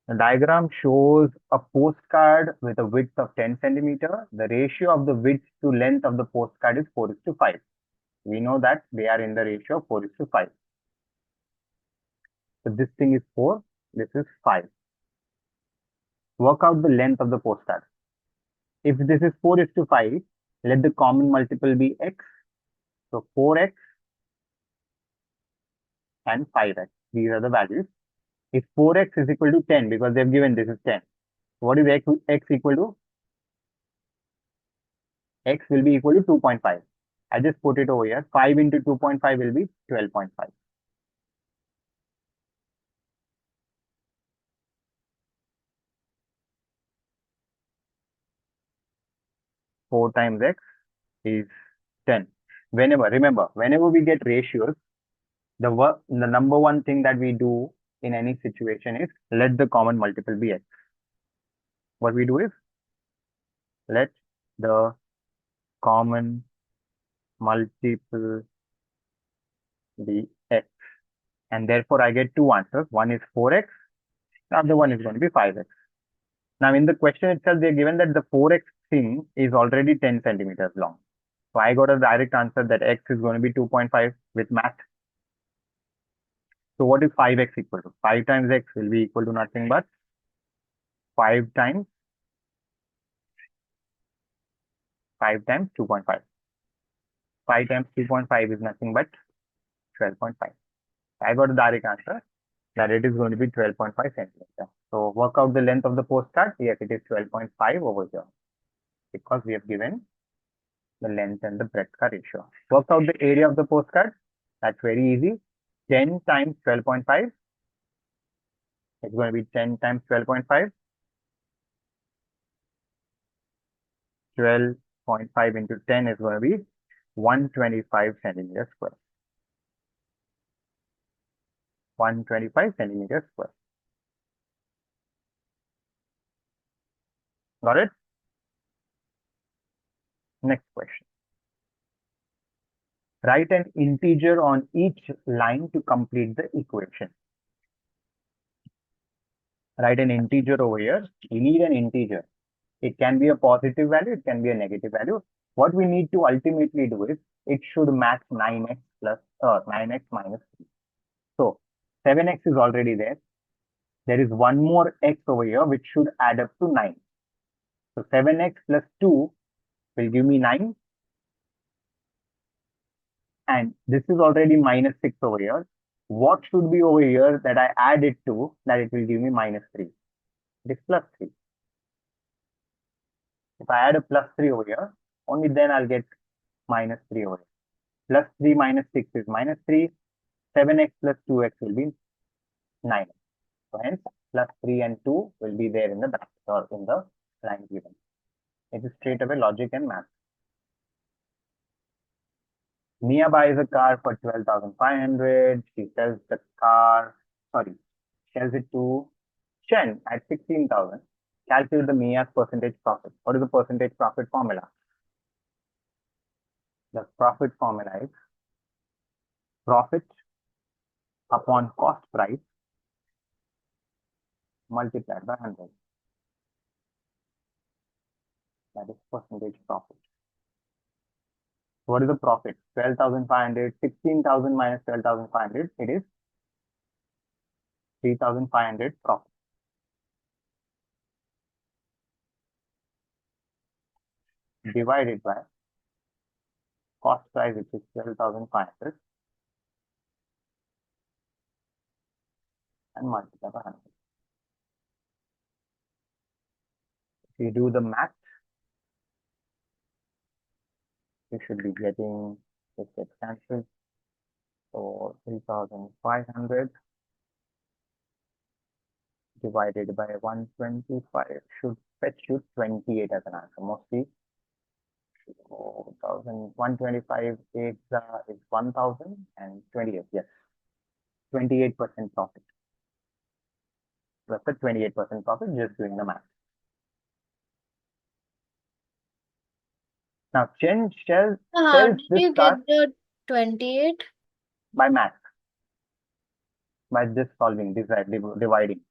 The diagram shows a postcard with a width of 10 centimeter. The ratio of the width to length of the postcard is 4:5. We know that they are in the ratio of 4:5. So this thing is 4, this is 5. Work out the length of the postcard. If this is 4:5, let the common multiple be x. So 4x and 5x. These are the values. If 4x is equal to 10, because they've given this is 10. What is x equal to? X will be equal to 2.5. I just put it over here. 5 into 2.5 will be 12.5. Four times x is 10. Remember, whenever we get ratios, the number one thing that we do in any situation is let the common multiple be x. What we do is let the common multiple be x. And therefore, I get two answers. One is 4x, the other one is going to be 5x. Now, in the question itself, they're given that the 4x thing is already 10 centimeters long. So I got a direct answer that x is going to be 2.5 with math. So what is 5x equal to? 5 times x will be equal to nothing but 5 times 2.5. 5 times 2.5 is nothing but 12.5. I got a direct answer that it is going to be 12.5 centimeters. So work out the length of the postcard. Yes, it is 12.5 over here because we have given the length and the breadth ratio. Work out the area of the postcard. That's very easy. 10 times 12.5. It's going to be 10 times 12.5. 12.5 into 10 is going to be 125 centimeters square. 125 centimeters square. Got it? Next question. Write an integer on each line to complete the equation. Write an integer over here. We need an integer. It can be a positive value, it can be a negative value. What we need to ultimately do is it should match 9x plus 9x minus 3. So 7x is already there. There is one more x over here which should add up to 9. So 7x plus 2 will give me 9. And this is already minus 6 over here. What should be over here that I add it to that it will give me minus 3? It is plus 3. If I add a plus 3 over here, only then I'll get minus 3 over here. Plus 3 minus 6 is minus 3. 7x plus 2x will be 9. So hence, plus 3 and 2 will be there in the bracket or in the line given. It is straight away logic and math. Mia buys a car for 12,500. She sells the car, sells it to Chen at 16,000. Calculate the Mia's percentage profit. What is the percentage profit formula? The profit formula is profit upon cost price multiplied by 100. That is percentage profit. What is the profit? 12,500, 16,000 minus 12,500, it is 3,500 profit. Divided by cost price, which is 12,500, and multiply by 100. If you do the math, you should be getting this gets cancelled. So 3,500 divided by 125 should fetch you 28 as an answer. Mostly 125 is 1,000 and 28, yes, 28% profit. That's the 28% profit, just doing the math. Now, Chen sells How did this you car get the 28? by math, by just solving, dividing.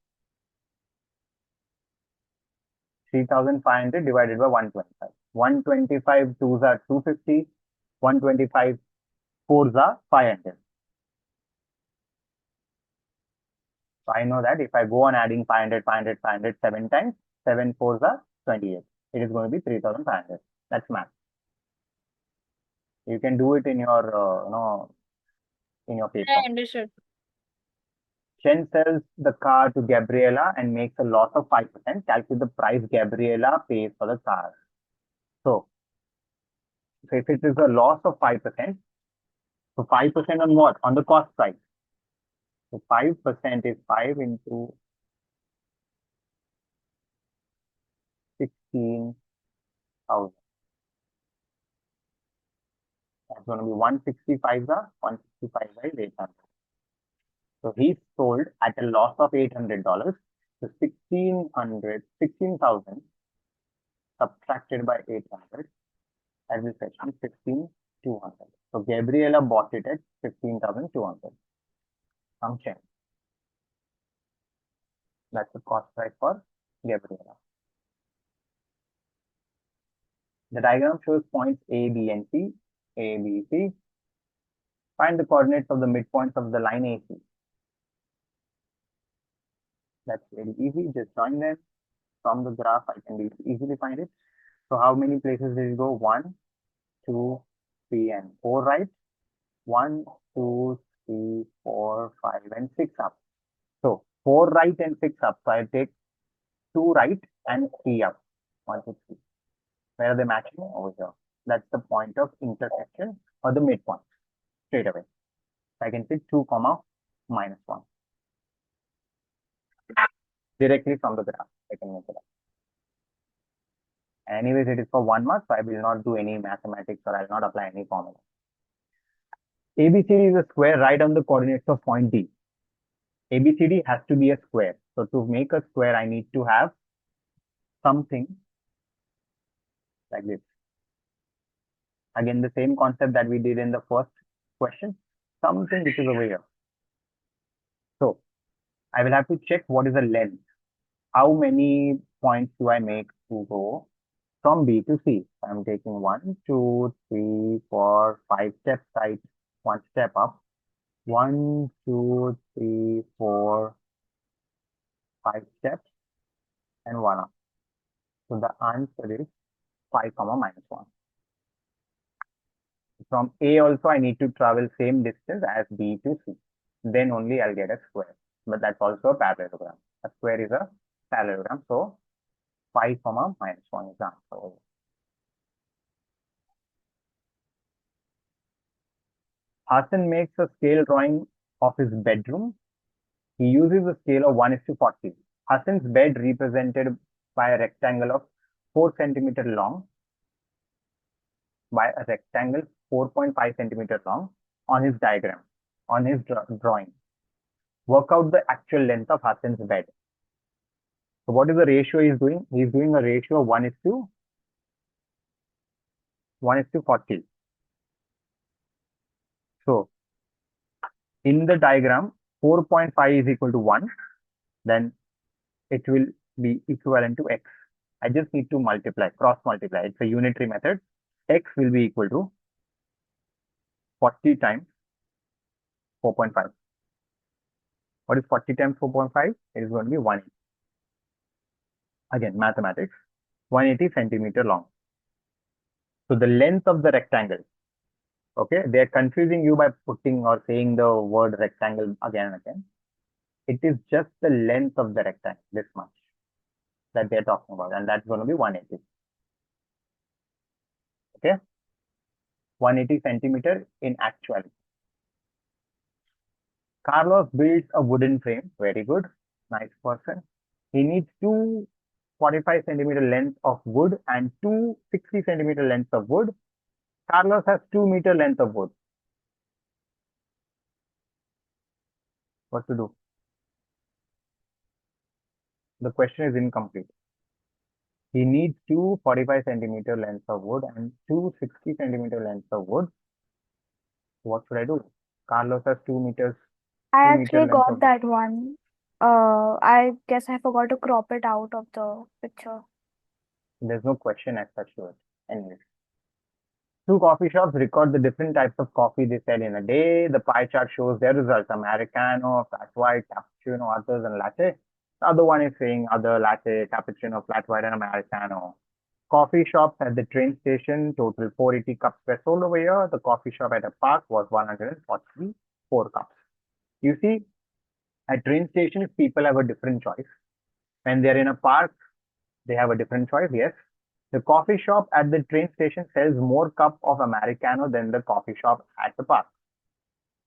3,500 divided by 125. 125 twos are 250. 125 fours are 500. So I know that if I go on adding 500, 500, 500 7 times, 7 fours are 28. It is going to be 3,500. That's math. You can do it in your, in your paper. I understood. Chen sells the car to Gabriela and makes a loss of 5%. Calculate the price Gabriela pays for the car. So if it is a loss of 5%, so 5% on what? On the cost price. So 5% is 5 into 16,000. That's going to be 165 by 800. So he sold at a loss of $800. So 16,000 subtracted by 800, as we said, 15,200. So Gabriela bought it at 15,200. Some change. That's the cost price for Gabriela. The diagram shows points A, B, and C. A, B, C. Find the coordinates of the midpoints of the line AC. That's very easy. Just join them from the graph. I can easily find it. So how many places did it go? 1, 2, 3, and 4 right. 1, 2, 3, 4, 5, and 6 up. So 4 right and 6 up. So I take 2 right and 3 up. 1, 2, 3. Where are they matching? Over here. That's the point of intersection or the midpoint straight away. So I can say 2, minus 1. Directly from the graph, I can make it up. Anyways, it is for 1 mark, so I will not do any mathematics or I will not apply any formula. ABCD is a square right on the coordinates of point D. ABCD has to be a square. So to make a square, I need to have something like this. Again, the same concept that we did in the first question, something which is over here. So I will have to check what is the length. How many points do I make to go from B to C? I'm taking 1, 2, 3, 4, 5 steps right, 1 step up. 1, 2, 3, 4, 5 steps and 1 up. So the answer is 5, minus 1. From A also I need to travel same distance as B to C. Then only I'll get a square. But that's also a parallelogram. A square is a parallelogram. So 5, minus 1 is the answer. Hassan makes a scale drawing of his bedroom. He uses a scale of 1:40. Hassan's bed represented by a rectangle of 4 centimeter long by a rectangle 4.5 centimeter long on his diagram, on his drawing. Work out the actual length of Hassan's bed. So what is the ratio he's doing? He's doing a ratio of 1:40. So in the diagram, 4.5 is equal to 1. Then it will be equivalent to x. I just need to multiply, cross multiply. It's a unitary method. X will be equal to 40 times 4.5. What is 40 times 4.5? It is going to be 180. Again, mathematics. 180 centimeter long. So the length of the rectangle. Okay, they are confusing you by putting or saying the word rectangle again and again. It is just the length of the rectangle, this much, that they're talking about, and that's going to be 180. Okay, 180 centimeter in actuality. Carlos builds a wooden frame. Very good, nice person. He needs 245 centimeter length of wood and 260 centimeter length of wood. Carlos has 2 meter length of wood. What to do? The question is incomplete. He needs 245 centimeter length of wood and 260 centimeter length of wood. What should I do? Carlos has 2 meters. I 2 meter actually length got of that one. I guess I forgot to crop it out of the picture. There's no question as such to it. Anyways. 2 coffee shops record the different types of coffee they sell in a day. The pie chart shows their results: Americano, flat white, cappuccino, others, and latte. The other one is saying other latte, cappuccino, flat white, and Americano. Coffee shops at the train station, total 480 cups were sold over here. The coffee shop at a park was 144 cups. You see, at train stations, people have a different choice. When they're in a park, they have a different choice, yes. The coffee shop at the train station sells more cup of Americano than the coffee shop at the park.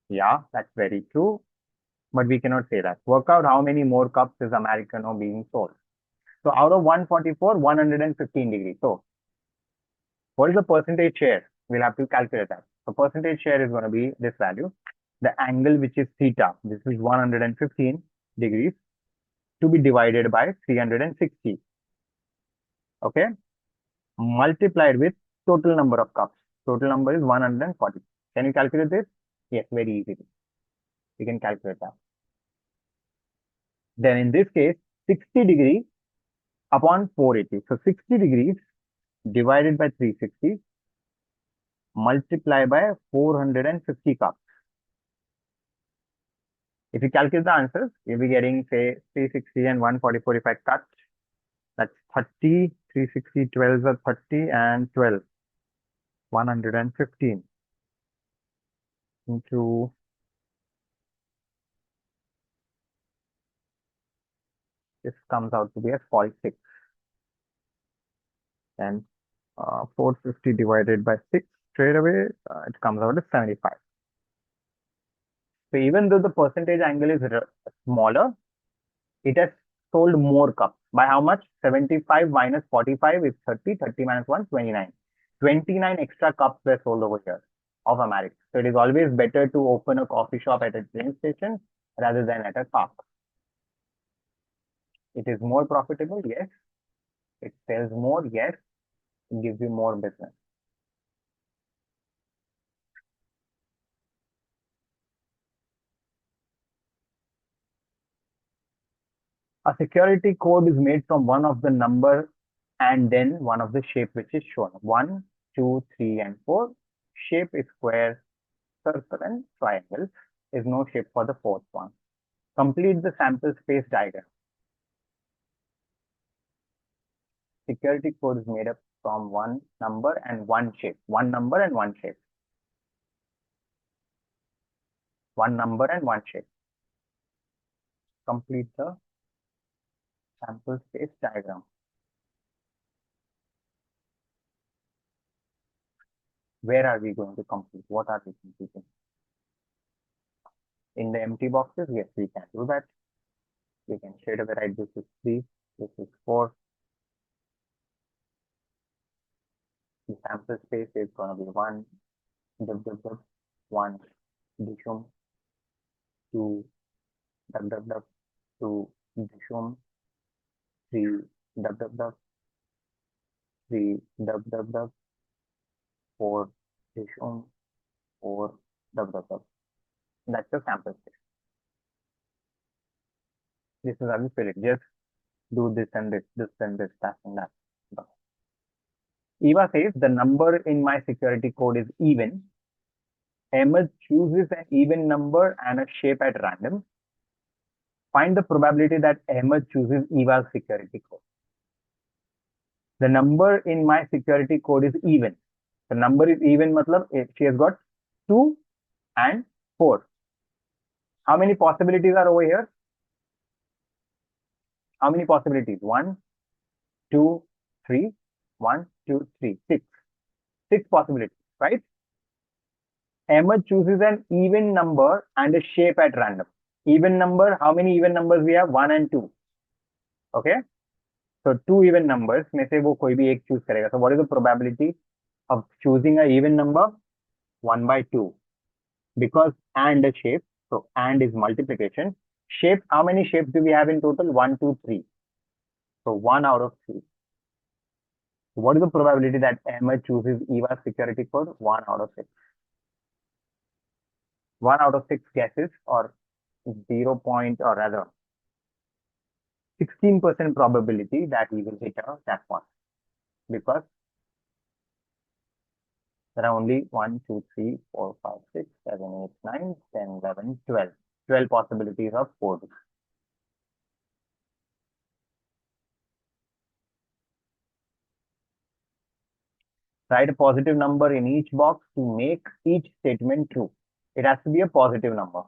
Yeah, that's very true. But we cannot say that. Work out how many more cups is Americano being sold. So out of 144, 115 degrees. So what is the percentage share? We'll have to calculate that. So percentage share is going to be this value. the angle which is theta, this is 115 degrees, to be divided by 360. Okay, multiplied with total number of cups. Total number is 140. Can you calculate this? Yes, very easily. You can calculate that. Then in this case, 60 degrees upon 480. So 60 degrees divided by 360 multiply by 450 cups. If you calculate the answers, you'll be getting, say, 360 and 144. If I cut, that's 30, 360, 12 are 30, and 12, 115 into this comes out to be as 46. And 450 divided by 6 straight away, it comes out as 75. So even though the percentage angle is smaller, it has sold more cups. By how much? 75 minus 45 is 30, 30 minus 1, 29. 29 extra cups were sold over here of America. So it is always better to open a coffee shop at a train station rather than at a park. It is more profitable, yes. It sells more, yes. It gives you more business. A security code is made from one of the number and then one of the shape which is shown. 1, 2, 3, and 4. Shape is square, circle, and triangle. Is no shape for the fourth one. Complete the sample space diagram. Security code is made up from one number and one shape. One number and one shape. One number and one shape. Complete the sample space diagram. Where are we going to complete? What are we completing? In the empty boxes, yes, we can do that. We can straight away write this is 3, this is 4. The sample space is going to be 1, 1, dishum, 2, 2, dishum, 3, 3, 4, dishum, 4, That's the sample space. This is how you fill it. Just do this and this, and that and that. Eva says the number in my security code is even. Ahmed chooses an even number and a shape at random. Find the probability that Ahmed chooses Eva's security code. The number in my security code is even. The number is even, matlab she has got 2 and 4. How many possibilities are over here? How many possibilities? 1, 2, 3. 1, 2, 3, 6. 6 possibilities, right? Ahmed chooses an even number and a shape at random. Even number, how many even numbers we have? 1 and 2. Okay? So 2 even numbers, में से वो कोई भी एक choose करेगा. So what is the probability of choosing a even number? 1 by 2. Because and a shape, so and is multiplication. Shape, how many shapes do we have in total? 1, 2, 3. So 1 out of 3. What is the probability that Ahmed chooses Eva's security code? 1 out of 6. 1 out of 6 guesses, or 0 point, or rather 16% probability that he will hit a jackpot, because there are only 1, 2, 3, 4, 5, 6, 7, 8, 9, 10, 11, 12. 12 possibilities of code. Write a positive number in each box to make each statement true. It has to be a positive number.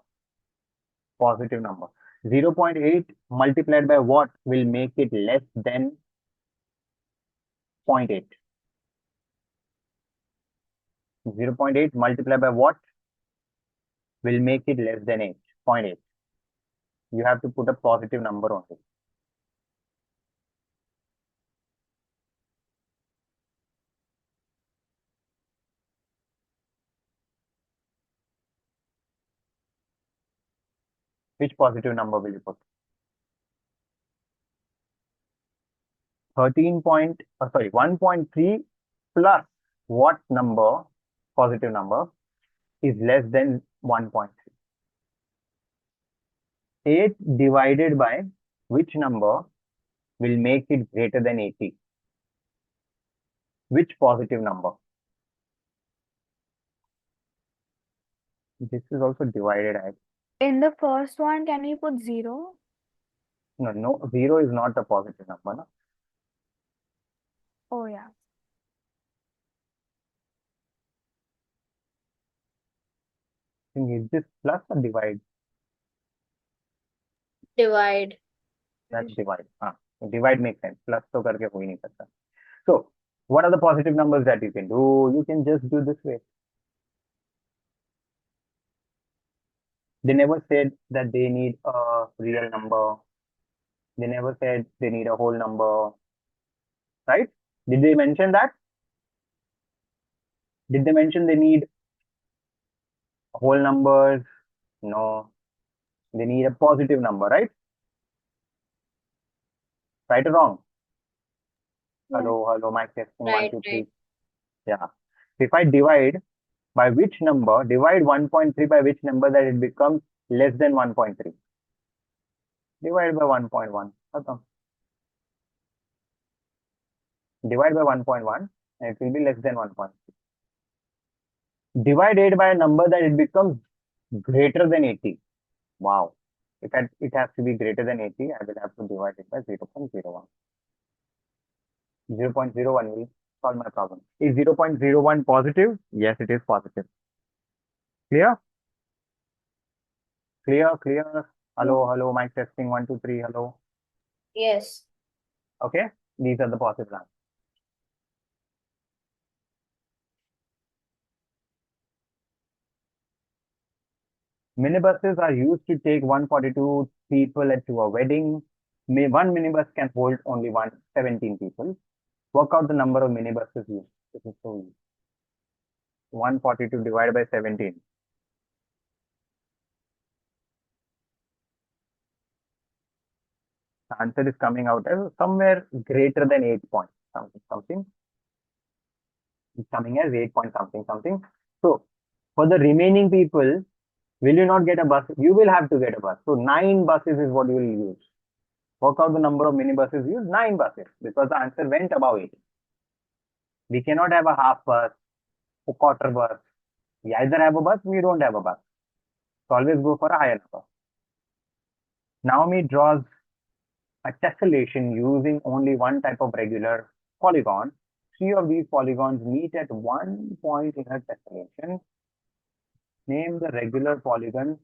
Positive number. 0.8 multiplied by what will make it less than 0.8? 0.8 multiplied by what will make it less than 0.8? You have to put a positive number on it. Which positive number will you put? 1.3 plus what number, positive number, is less than 1.3? 8 divided by which number will make it greater than 80? Which positive number? This is also divided as, In the first one, can we put 0? no, 0 is not a positive number. No? Oh, yeah. Is this plus or divide? Divide. That's divide. Divide makes sense. Plus तो करके हो ही नहीं सकता. So, what are the positive numbers that you can do? You can just do this way. They never said that they need a real number. They never said they need a whole number. Right? Did they mention that? Did they mention they need whole numbers? No. They need a positive number, right? Right or wrong? Yeah. Hello, mic testing, Right, 1, 2, 3. right. Yeah. If I divide by which number, divide 1.3 by which number that it becomes less than 1.3? Divide by 1.1. Divide by 1.1 and it will be less than 1.3. Divide it by a number that it becomes greater than 80. Wow. If it has to be greater than 80, I will have to divide it by 0.01. 0.01 will solve my problem. Is 0.01 positive? Yes, it is positive. Clear? Clear. Hello, mic testing, 1, 2, 3, hello. Yes. Okay, these are the possible answers. Minibuses are used to take 142 people to a wedding. One minibus can hold only 17 people. Work out the number of minibuses used. This is so easy. 142 divided by 17. The answer is coming out as somewhere greater than 8 points. Something. It's coming as 8 point something. So, for the remaining people, will you not get a bus? You will have to get a bus. So, 9 buses is what you will use. Work out the number of minibuses used, 9 buses, because the answer went above 8. We cannot have a half bus, a quarter bus. We either have a bus, we don't have a bus. So always go for a higher number. Naomi draws a tessellation using only one type of regular polygon. 3 of these polygons meet at one point in her tessellation. Name the regular polygon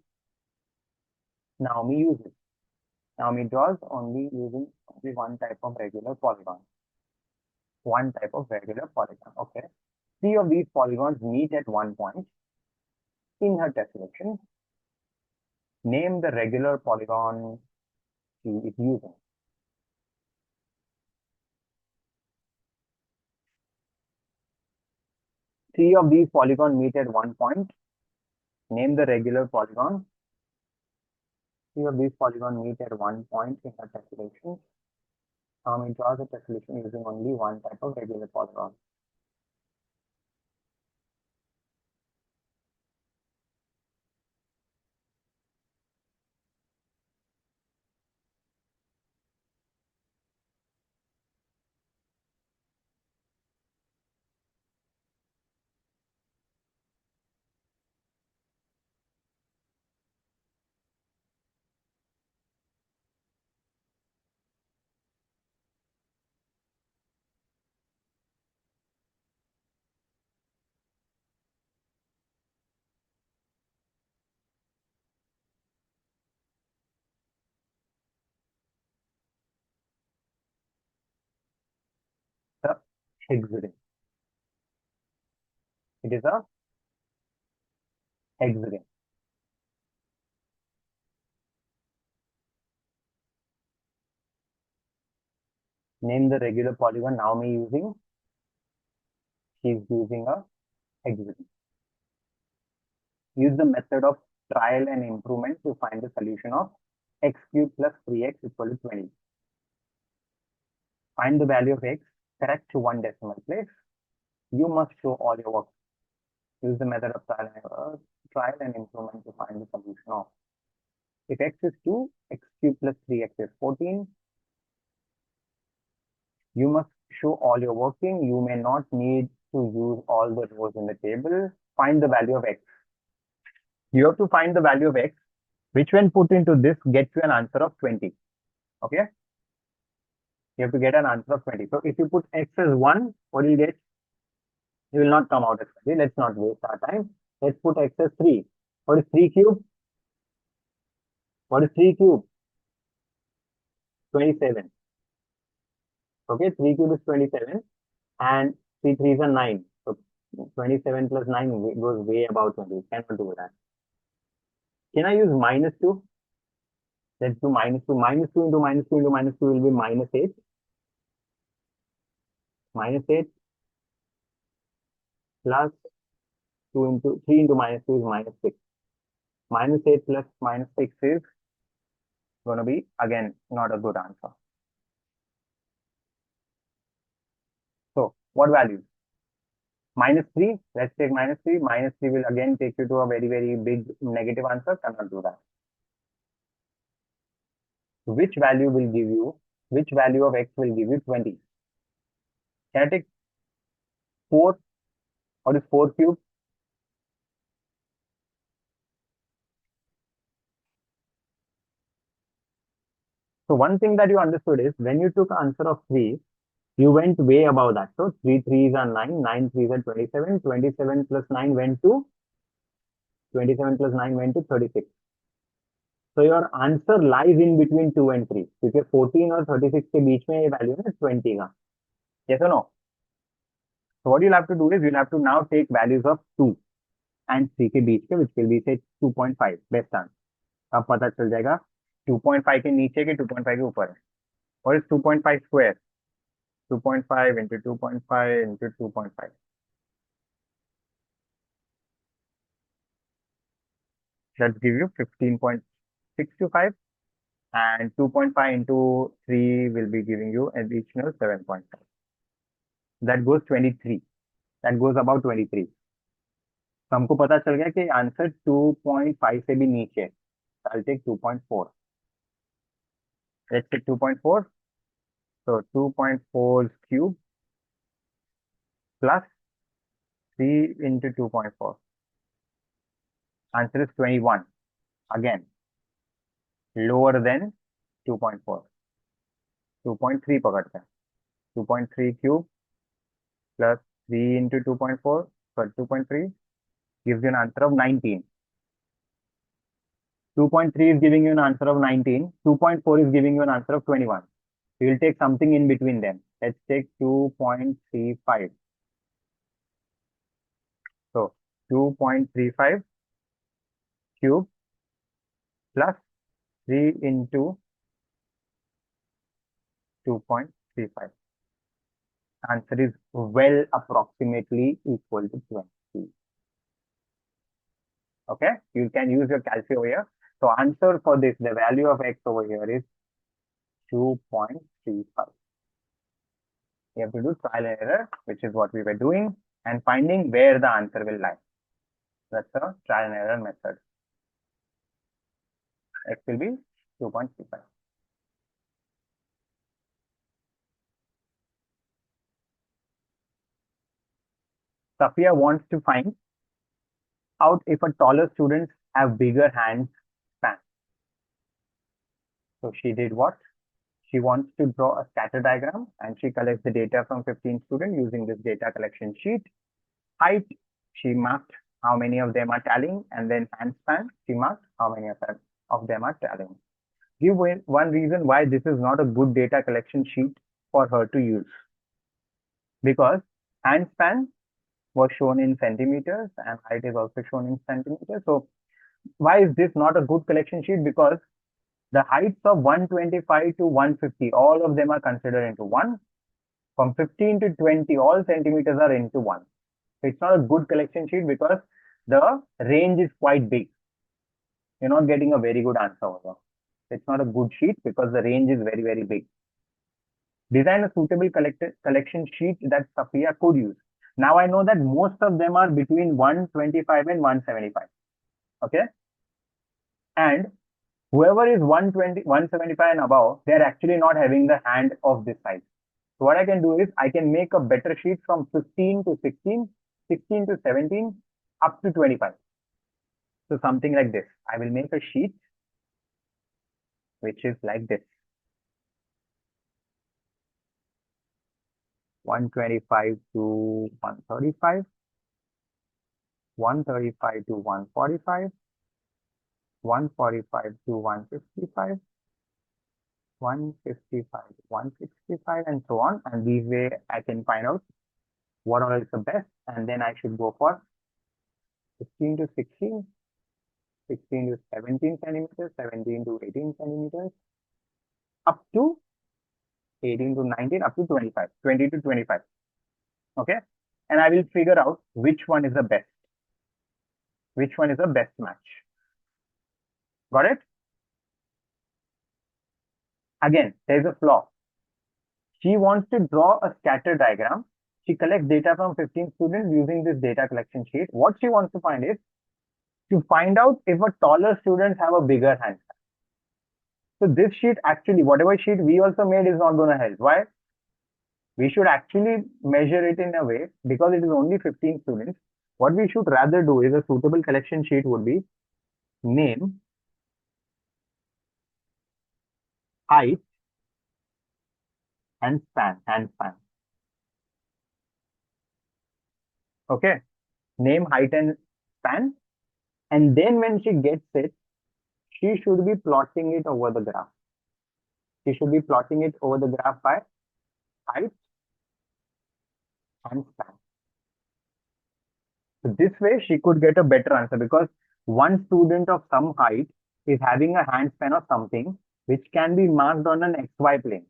Naomi uses. Naomi draws only using only one type of regular polygon. One type of regular polygon. Okay. 3 of these polygons meet at one point in her tessellation. Name the regular polygon she is using. Three of these polygons meet at one point. Name the regular polygon. 3 of these polygons meet at one point in her tessellation. It draws a tessellation using only one type of regular polygon. The hexagon. It is a hexagon. Name the regular polygon Naomi using. She is using a hexagon. Use the method of trial and improvement to find the solution of x cube plus 3x equal to 20. Find the value of x, correct to one decimal place. You must show all your work. Use the method of trial and improvement to find the solution of. If x is 2, x cube plus 3x is 14. You must show all your working. You may not need to use all the rows in the table. Find the value of x. You have to find the value of x, which when put into this gets you an answer of 20. Okay? You have to get an answer of 20. So if you put x as 1, what do you get? You will not come out as 20. Let's not waste our time. Let's put x as 3. What is 3 cube? What is 3 cube? 27. Okay, 3 cube is 27 and 3 3s are 9. So 27 plus 9 goes way above 20. You cannot do that. Can I use minus 2? Let's do minus 2. Minus 2 into minus 2 into minus 2 will be minus 8. Minus 8 plus 2 into 3 into minus 2 is minus 6. Minus 8 plus minus 6 is going to be, again, not a good answer. So, what values? Minus 3, let's take minus 3. Minus 3 will again take you to a very, very big negative answer. Cannot do that. Which value will give you, which value of x will give you 20? Can I take 4? What is 4 cube? So one thing that you understood is when you took answer of 3, you went way above that. So 3 3s are 9, 9 3s are 27, 27 plus 9 went to 27 plus 9 went to 36. So your answer lies in between 2 and 3. क्योंकि 14 और 36 के बीच में ये value है 20 का. Yes or no? So what you'll have to do is you'll have to now take values of 2 and 3 के बीच के, which will be say 2.5. Best answer. अब पता चल जाएगा 2.5 के नीचे के 2.5 के ऊपर है. What is 2.5 square? 2.5 into 2.5 into 2.5. That gives you 15.625 and 2.5 into 3 will be giving you an additional 7.5. That goes 23. That goes about 23. तो हमको पता चल गया कि आंसर 2.5 से भी नीचे है. I'll take 2.4. Let's take 2.4. So 2.4 cube plus 3 into 2.4. Answer is 21. Again, lower than 2.4. 2.3 पकड़ते हैं. 2.3 cube plus 3 into 2.4 for 2.3 gives you an answer of 19. 2.3 is giving you an answer of 19. 2.4 is giving you an answer of 21. So you'll take something in between them. Let's take 2.35. So 2.35 cube plus 3 into 2.35. Answer is well approximately equal to 20. Okay, you can use your calci over here. So answer for this, the value of x over here is 2.35. You have to do trial and error, which is what we were doing, and finding where the answer will lie. That's a trial and error method. X will be 2.35. Safiya wants to find out if a taller student have bigger hand span. So she did what? She wants to draw a scatter diagram and she collects the data from 15 students using this data collection sheet. Height, she marked how many of them are tallying, and then hand span, she marked how many of them are tallying. Give one reason why this is not a good data collection sheet for her to use. Because hand span was shown in centimeters and height is also shown in centimeters. So why is this not a good collection sheet? Because the heights of 125 to 150, all of them are considered into 1. From 15 to 20, all centimeters are into 1. So it's not a good collection sheet because the range is quite big. you're not getting a very good answer over here. It's not a good sheet because the range is very, very big. Design a suitable collection sheet that Safiya could use. Now I know that most of them are between 125 and 175. Okay. And whoever is 120, 175 and above, they're actually not having the hand of this size. So what I can do is I can make a better sheet from 15 to 16, 16 to 17, up to 25. So something like this. I will make a sheet which is like this. 125 to 135, 135 to 145, 145 to 155, 155 to 165, and so on. And this way I can find out what all is the best, and then I should go for 15 to 16, 16 to 17 centimeters, 17 to 18 centimeters, up to 18 to 19, up to 25, 20 to 25. Okay. And I will figure out which one is the best. Which one is the best match. Got it? Again, there's a flaw. She wants to draw a scatter diagram. She collects data from 15 students using this data collection sheet. What she wants to find is to find out if a taller students have a bigger hand. So this sheet actually, whatever sheet we also made is not going to help. Why? We should actually measure it in a way because it is only 15 students. What we should rather do is a suitable collection sheet would be name, height, and span, hand span. Okay. Name, height, and span. And then when she gets it, she should be plotting it over the graph. She should be plotting it over the graph by height and span. So this way she could get a better answer because one student of some height is having a hand span of something which can be marked on an XY plane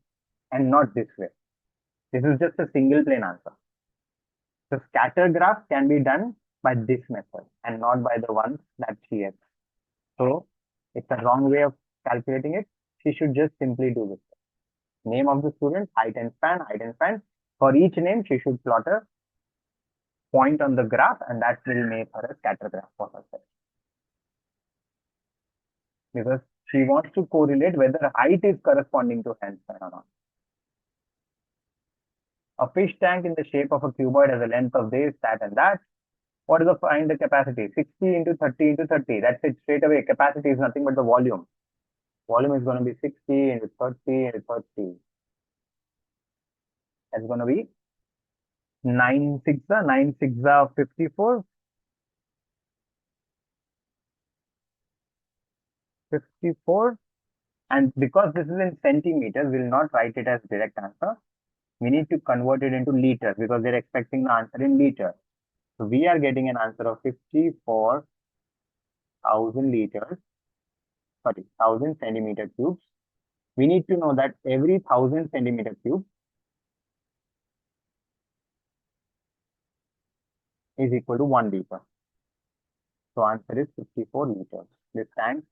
and not this way. This is just a single plane answer. The scatter graph can be done by this method and not by the ones that she has. So it's a wrong way of calculating it. She should just simply do this. Name of the student, height and span, height and span. For each name, she should plot a point on the graph, and that will make her a scatter graph for herself. Because she wants to correlate whether height is corresponding to hand span or not. A fish tank in the shape of a cuboid has a length of this, that, and that. What is the find the capacity? 60 into 30 into 30. That's it straight away. Capacity is nothing but the volume. Volume is going to be 60 into 30 into 30. That's going to be 9 6 54. 54. And because this is in centimeters, we'll not write it as direct answer. We need to convert it into liters because they're expecting the answer in liters. So we are getting an answer of 54,000 liters, sorry, 1,000 centimeter cubes. We need to know that every 1,000 centimeter cube is equal to 1 liter. So answer is 54 liters. This tank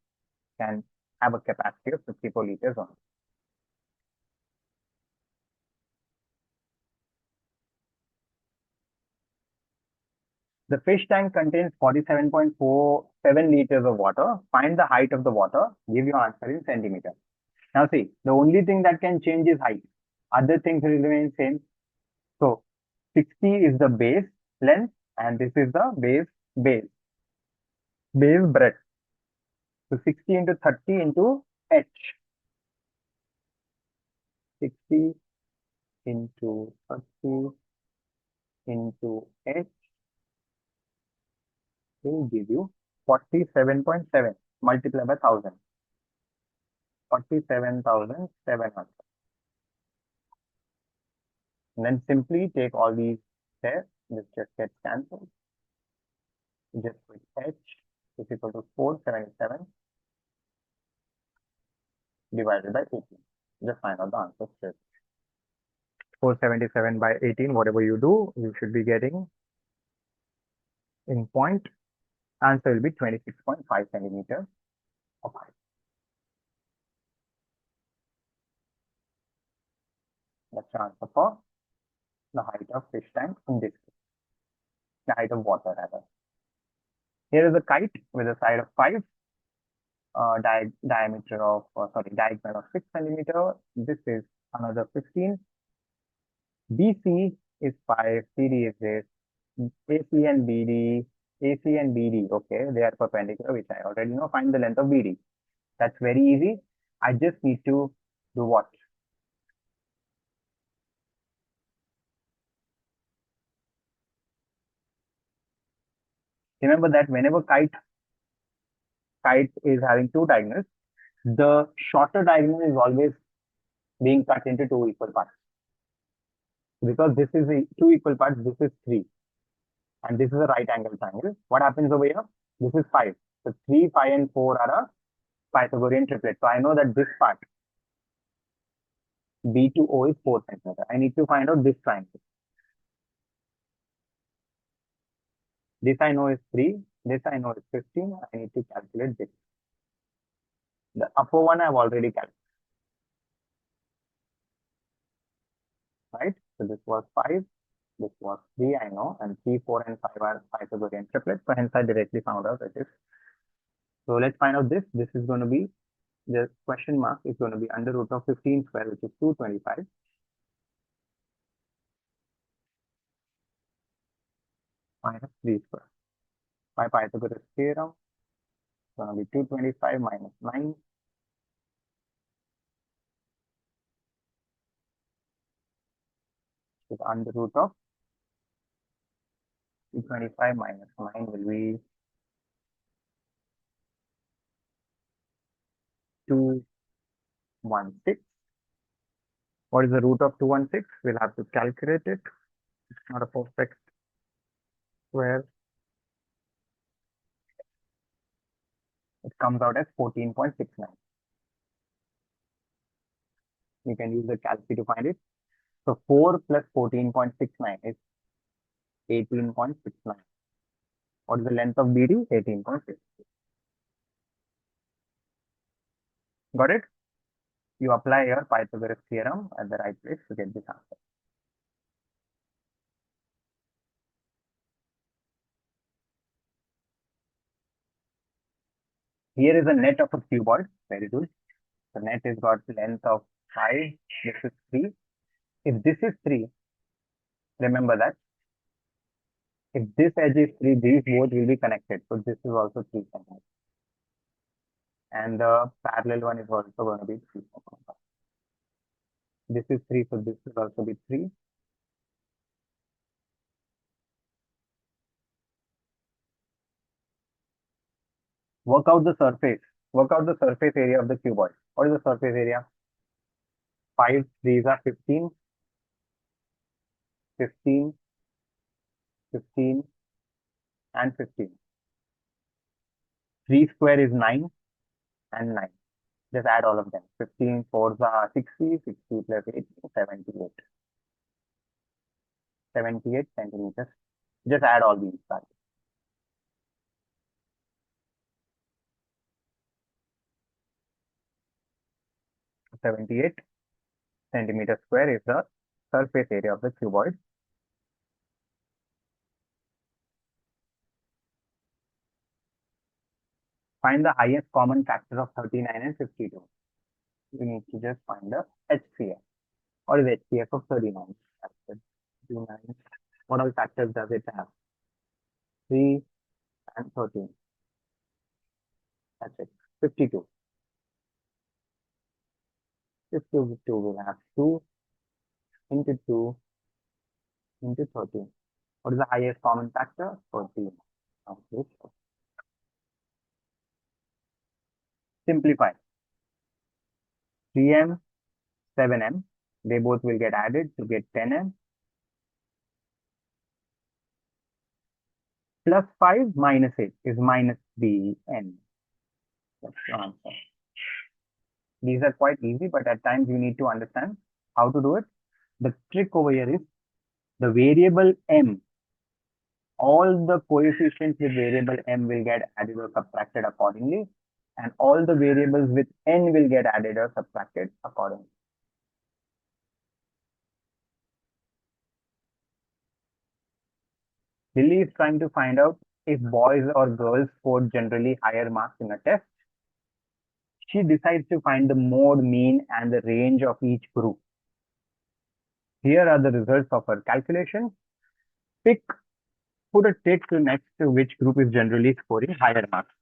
can have a capacity of 54 liters on it. The fish tank contains 47.47 liters of water. Find the height of the water. Give your answer in centimeters. Now see, the only thing that can change is height. Other things will remain same. So 60 is the base length and this is the base breadth. So 60 into 30 into h. 60 into 30 into h will give you 47.7 multiplied by 1,000. 47,700. And then simply take all these there. This just gets cancelled. Just put h is equal to 477 divided by 18. Just find out the answer straight. 477 by 18, whatever you do, you should be getting in point. Answer will be 26.5 centimeters. of height. That's the answer for the height of fish tank in this case. The height of water rather. Here is a kite with a side of 5, diagonal of 6 centimeter. This is another 15. BC is 5, CD is this. AC and BD, okay, they are perpendicular, which I already know. Find the length of BD. That's very easy. I just need to do what? Remember that whenever kite is having 2 diagonals, the shorter diagonal is always being cut into 2 equal parts. Because this is 2 equal parts, this is 3. And this is a right angle triangle. What happens over here? This is 5. So 3, 5, and 4 are a Pythagorean triplet. So I know that this part, B to O, is 4 centimeter. I need to find out this triangle. This I know is 3. This I know is 15. I need to calculate this. The upper one I've already calculated. Right? So this was 5. This was 3, I know. And 3, 4, and 5 are Pythagorean triplets. So hence I directly found out it is. So let's find out this. This is going to be, the question mark is going to be under root of 15 square, which is 225. Minus 3 square. By Pythagoras theorem, it's going to be 225 minus 9. Is under root of 225 minus 9 will be 216. What is the root of 216? We'll have to calculate it. It's not a perfect square. It comes out as 14.69. You can use the calci to find it. So 4 plus 14.69 is 18.69. What is the length of BD? 18.6. Got it? You apply your Pythagoras theorem at the right place to get this answer. Here is the net of a cuboid. Very good. The net is got length of 5. This is 3. If this is 3, remember that. If this edge is 3, these both will be connected. So this is also 3 centimeters. And the parallel one is also going to be 3 centimeters. This is 3, so this will also be 3. Work out the surface. Work out the surface area of the cuboid. What is the surface area? 5, 3s are 15, 15, 15, and 15. 3 square is 9 and 9. Just add all of them. 15, 4s are 60, 60 plus 8, 78. 78 centimeters. Just add all these values. 78 centimeter square is the surface area of the cuboid. Find the highest common factor of 39 and 52. You need to just find the HCF. What is HCF of 39? 39. What all factors does it have? 3 and 13. That's it. 52. 52 will have 2 into 2 into 13. What is the highest common factor? 14. Simplify. 3m, 7m. They both will get added to get 10m. Plus 5 minus 8 is minus 3n. That's the answer. These are quite easy, but at times you need to understand how to do it. The trick over here is the variable m. All the coefficients with variable m will get added or subtracted accordingly. and all the variables with n will get added or subtracted accordingly. Lily is trying to find out if boys or girls scored generally higher marks in a test. She decides to find the mode, mean, and the range of each group. Here are the results of her calculation. Put a tick next to which group is generally scoring higher marks.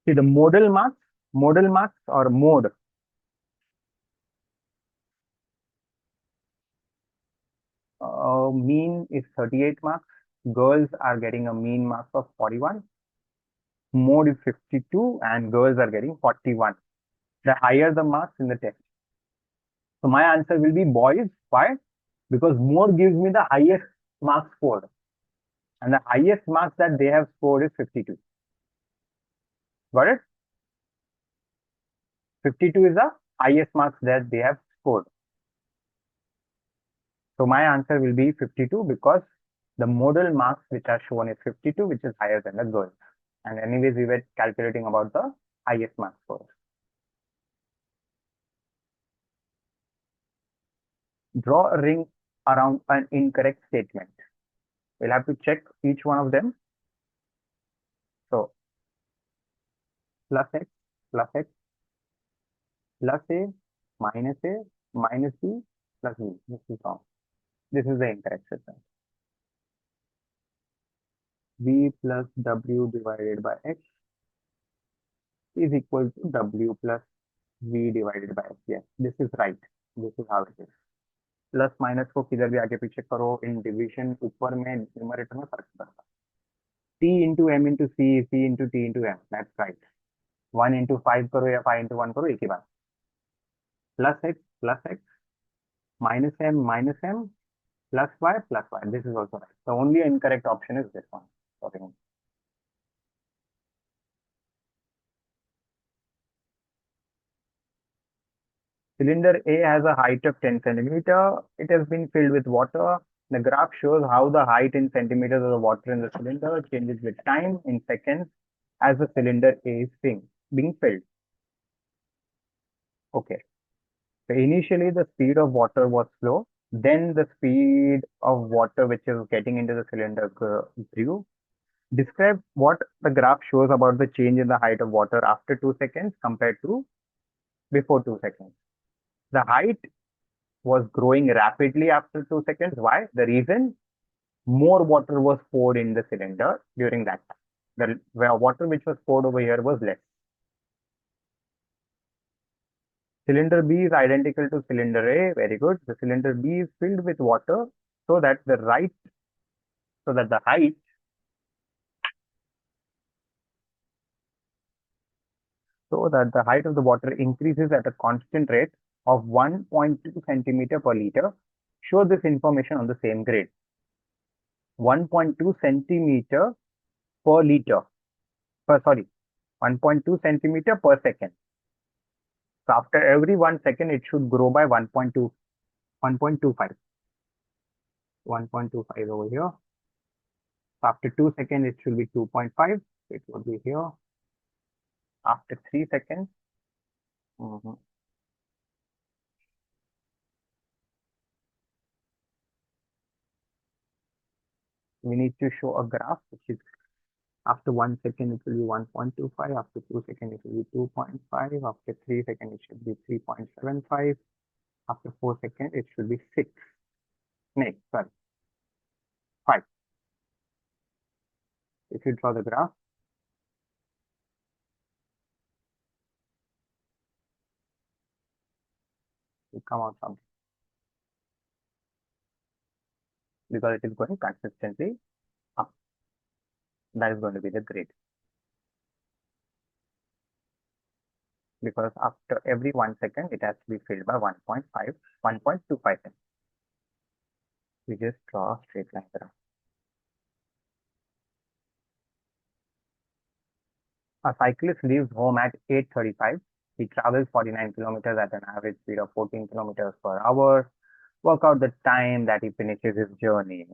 See the modal marks or mode. Mean is 38 marks. Girls are getting a mean marks of 41. Mode is 52 and girls are getting 41. The higher the marks in the test. So my answer will be boys. Why? Because mode gives me the highest marks scored. And the highest marks that they have scored is 52. Got it? 52 is the highest marks that they have scored. So my answer will be 52 because the modal marks which are shown is 52, which is higher than the girls. And anyways, we were calculating about the highest mark score. Draw a ring around an incorrect statement. We'll have to check each one of them. So, plus x, plus x, plus a, minus b, plus b. This is wrong. This is the incorrect statement. V plus w divided by x is equal to w plus v divided by x. Yes, this is right. This is how it is. Plus minus को किधर भी आगे पीछे करो in division ऊपर में numerator में फर्क पड़ता है t into m into c into t into m that's right 1 into 5 करो या 5 into 1 करो एक ही बात plus x minus m plus y this is also right. The only incorrect option is this one. Okay. Cylinder A has a height of 10 centimeter. It has been filled with water. The graph shows how the height in centimeters of the water in the cylinder changes with time in seconds as the cylinder A is being filled. Okay. So initially the speed of water was slow. Then the speed of water which is getting into the cylinder grew. Describe what the graph shows about the change in the height of water after 2 seconds compared to before 2 seconds. The height was growing rapidly after 2 seconds. Why? The reason more water was poured in the cylinder during that time. The water which was poured over here was less. Cylinder B is identical to cylinder A. Very good. The cylinder B is filled with water so that the height of the water increases at a constant rate of 1.2 centimeter per liter. Show this information on the same grade. 1.2 centimeter per liter. 1.2 centimeter per second. So after every 1 second, it should grow by 1.25. 1.25 over here. So after 2 seconds, it should be 2.5. It would be here. After 3 seconds, we need to show a graph which is after 1 second it will be 1.25, after 2 seconds it will be 2.5, after 3 seconds it should be 3.75, after 4 seconds it should be 6. Next, sorry, 5. If you draw the graph, it will come out something because it is going consistently up. That is going to be the grade. Because after every 1 second, it has to be filled by 1.25 seconds. We just draw a straight line graph. A cyclist leaves home at 8:35. He travels 49 kilometers at an average speed of 14 kilometers per hour. Work out the time that he finishes his journey.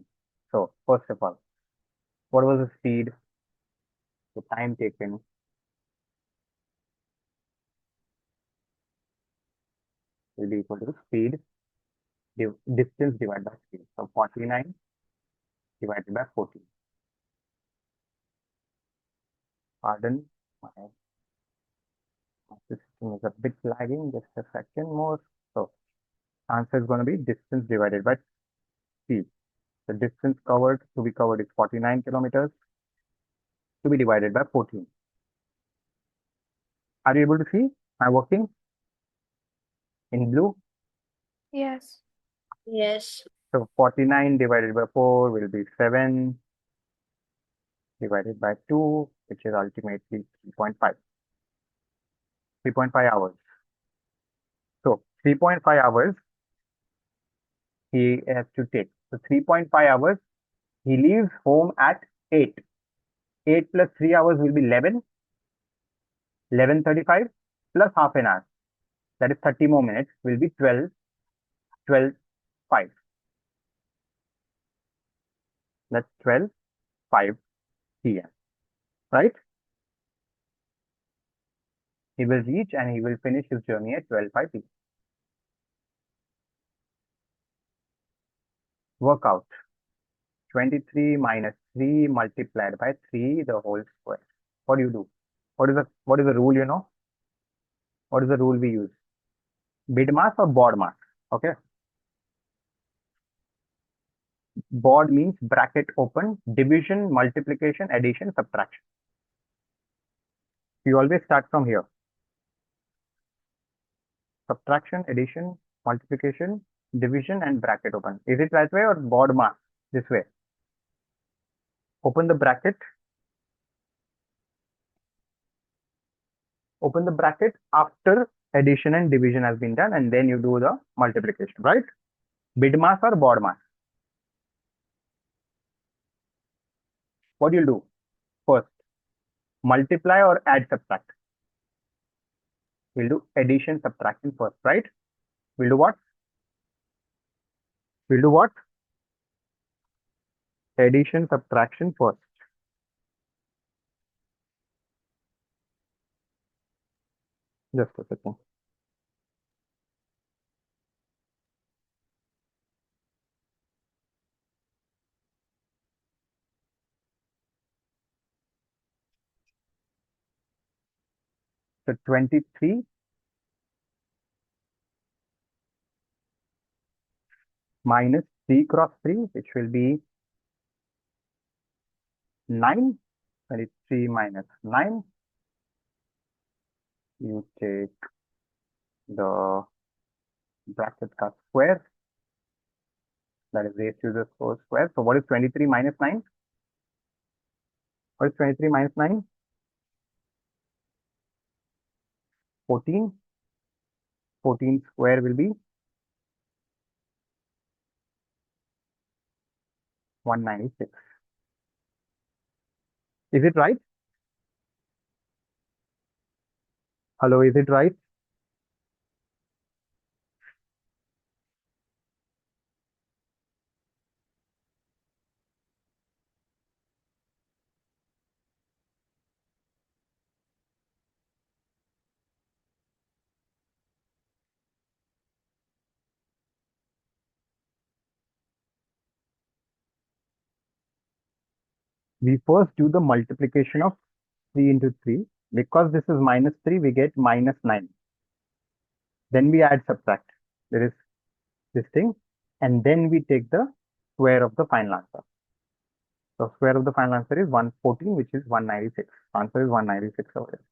So, first of all, what was the speed? The time taken will be equal to speed, distance divided by speed. So 49 divided by 14. Pardon, my system is a bit lagging. Just a second more. So answer is going to be distance divided by speed. The distance to be covered is 49 kilometers to be divided by 14. Are you able to see my working in blue? Yes. Yes. So 49 divided by 4 will be 7 divided by 2, which is ultimately 3.5. 3.5 hours. So 3.5 hours he has to take. So 3.5 hours, he leaves home at 8. 8 plus 3 hours will be 11. 11:35 plus half an hour. That is 30 more minutes will be 12. 12:05. That's 12:05 p.m. Right? He will reach and he will finish his journey at 12:05 p.m. Work out 23 minus 3 multiplied by 3 the whole square. What do you do? What is the rule, you know? What is the rule we use? BIDMAS or BODMAS? Okay. BOD means bracket open, division, multiplication, addition, subtraction. You always start from here. Subtraction, addition, multiplication, division, and bracket open. Is it that way or BODMAS? This way. Open the bracket. Open the bracket after addition and division has been done, and then you do the multiplication, right? BIDMAS or BODMAS? What do you do first? Multiply or add, subtract? We'll do addition, subtraction first, right? We'll do what? We'll do what? Addition, subtraction first. Just a second. So 23 minus 3 cross 3, which will be 9. 23 minus 9. You take the bracket cut square. That is raised to the fourth square. So what is 23 minus 9? What is 23 minus 9? 14. 14 square will be 196. Is it right? Hello, is it right? We first do the multiplication of 3 into 3. Because this is minus 3, we get minus 9. Then we add, subtract. There is this thing. And then we take the square of the final answer. So square of the final answer is 114, which is 196. Answer is 196 over here.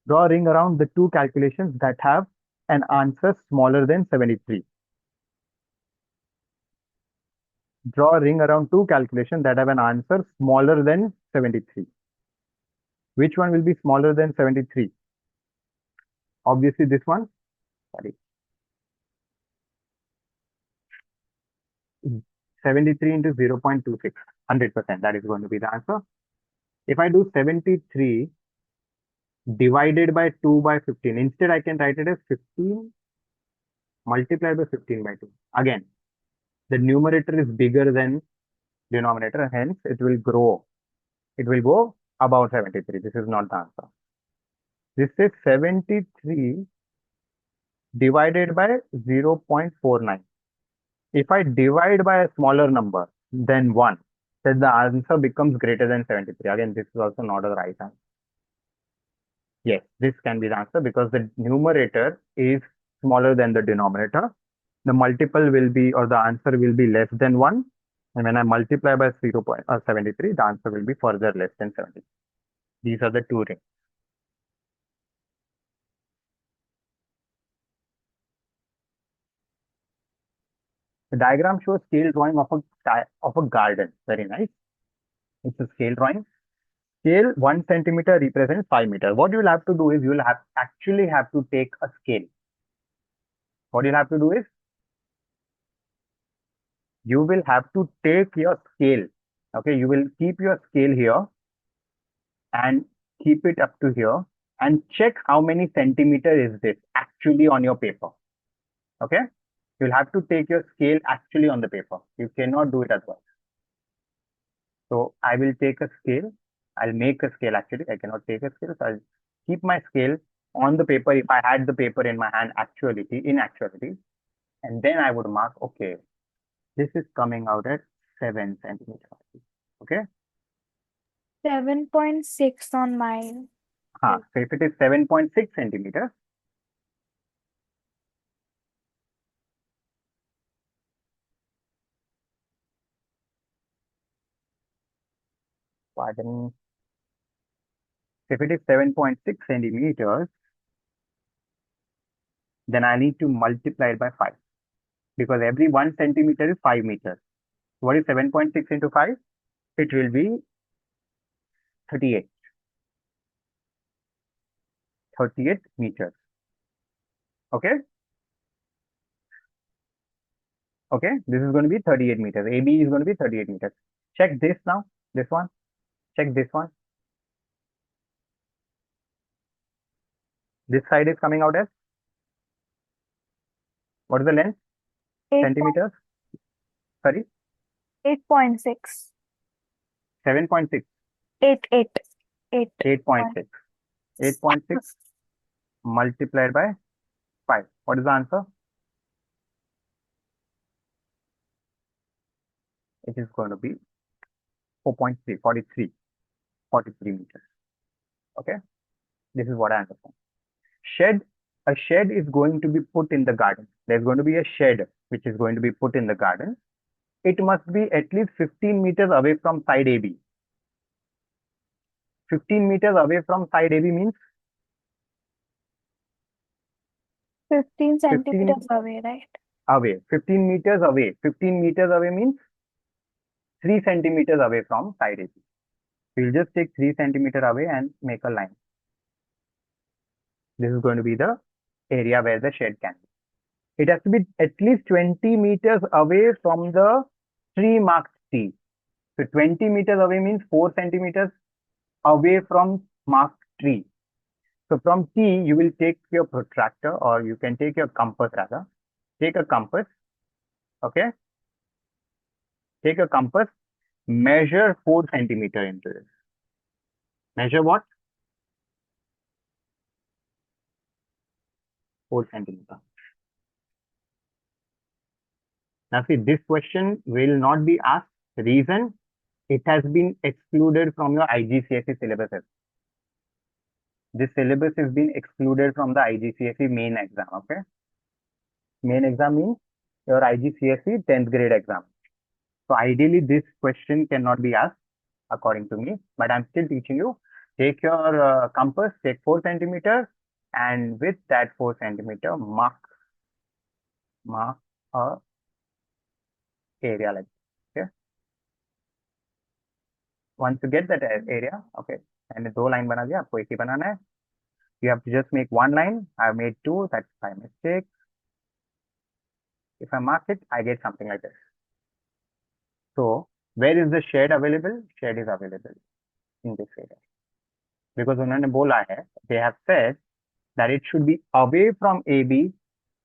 Draw a ring around the two calculations that have an answer smaller than 73. Draw a ring around two calculations that have an answer smaller than 73. Which one will be smaller than 73? Obviously this one. Sorry. 73 into 0.26, 100%. That is going to be the answer. If I do 73 divided by 2 by 15, instead I can write it as 15 multiplied by 15 by 2. Again, the numerator is bigger than denominator, hence it will grow. It will go above 73. This is not the answer. This is 73 divided by 0.49. If I divide by a smaller number than 1, then the answer becomes greater than 73. Again, this is also not a right answer. Yes, this can be the answer because the numerator is smaller than the denominator. The multiple will be, or the answer will be less than 1. And when I multiply by 0.73, the answer will be further less than 70. These are the two rings. The diagram shows scale drawing of a garden. Very nice. It's a scale drawing. Scale 1 centimeter represents 5 meters. What you will have to do is you will actually have to take a scale. What you'll have to do is you will have to take your scale. Okay, you will keep your scale here and keep it up to here and check how many centimeter is this actually on your paper. Okay, you'll have to take your scale actually on the paper. You cannot do it otherwise. So I will take a scale. I'll make a scale actually. I cannot take a scale. So I'll keep my scale on the paper if I had the paper in my hand in actuality. And then I would mark, okay, this is coming out at 7 centimeters. Okay. 7.6 on mine. So if it is 7.6 centimeters, pardon, if it is 7.6 centimeters, then I need to multiply it by 5 because every 1 centimeter is 5 meters. What is 7.6 into 5? It will be 38. 38 meters. Okay. Okay. This is going to be 38 meters. AB is going to be 38 meters. Check this now. This one. Check this one. This side is coming out as, what is the length? 8. Centimeters? Sorry? 8.6. 7.6. 8. 8.6. 8.6 multiplied by 5. What is the answer? It is going to be 4.3, 43 meters. Okay. This is what I understand. Shed. A shed is going to be put in the garden. There's going to be a shed which is going to be put in the garden. It must be at least 15 meters away from side AB. 15 meters away from side AB means 15 centimeters away, right? Away. 15 meters away. 15 meters away means 3 centimeters away from side AB. We'll just take 3 centimeters away and make a line. This is going to be the area where the shed can be. It has to be at least 20 meters away from the tree marked T. So 20 meters away means 4 centimeters away from marked tree. So from T, you will take your protractor, or you can take your compass rather. Take a compass. Okay. Take a compass. Measure 4 centimeters into this. Measure what? 4 centimeters. Now see, this question will not be asked. Reason, it has been excluded from your IGCSE syllabus. This syllabus has been excluded from the IGCSE main exam. Okay. Main exam means your IGCSE 10th grade exam. So ideally, this question cannot be asked according to me, but I'm still teaching you. Take your compass, take 4 centimeters, and with that 4 centimeter, mark a area like this. Okay. Once you get that area, okay, and दो line बना दिया, आपको एक ही बनाना है. You have to just make one line. I've made 2. That's by mistake. If I mark it, I get something like this. So where is the shed available? Shed is available in this area. Because उन्होंने बोला है, they have said that it should be away from AB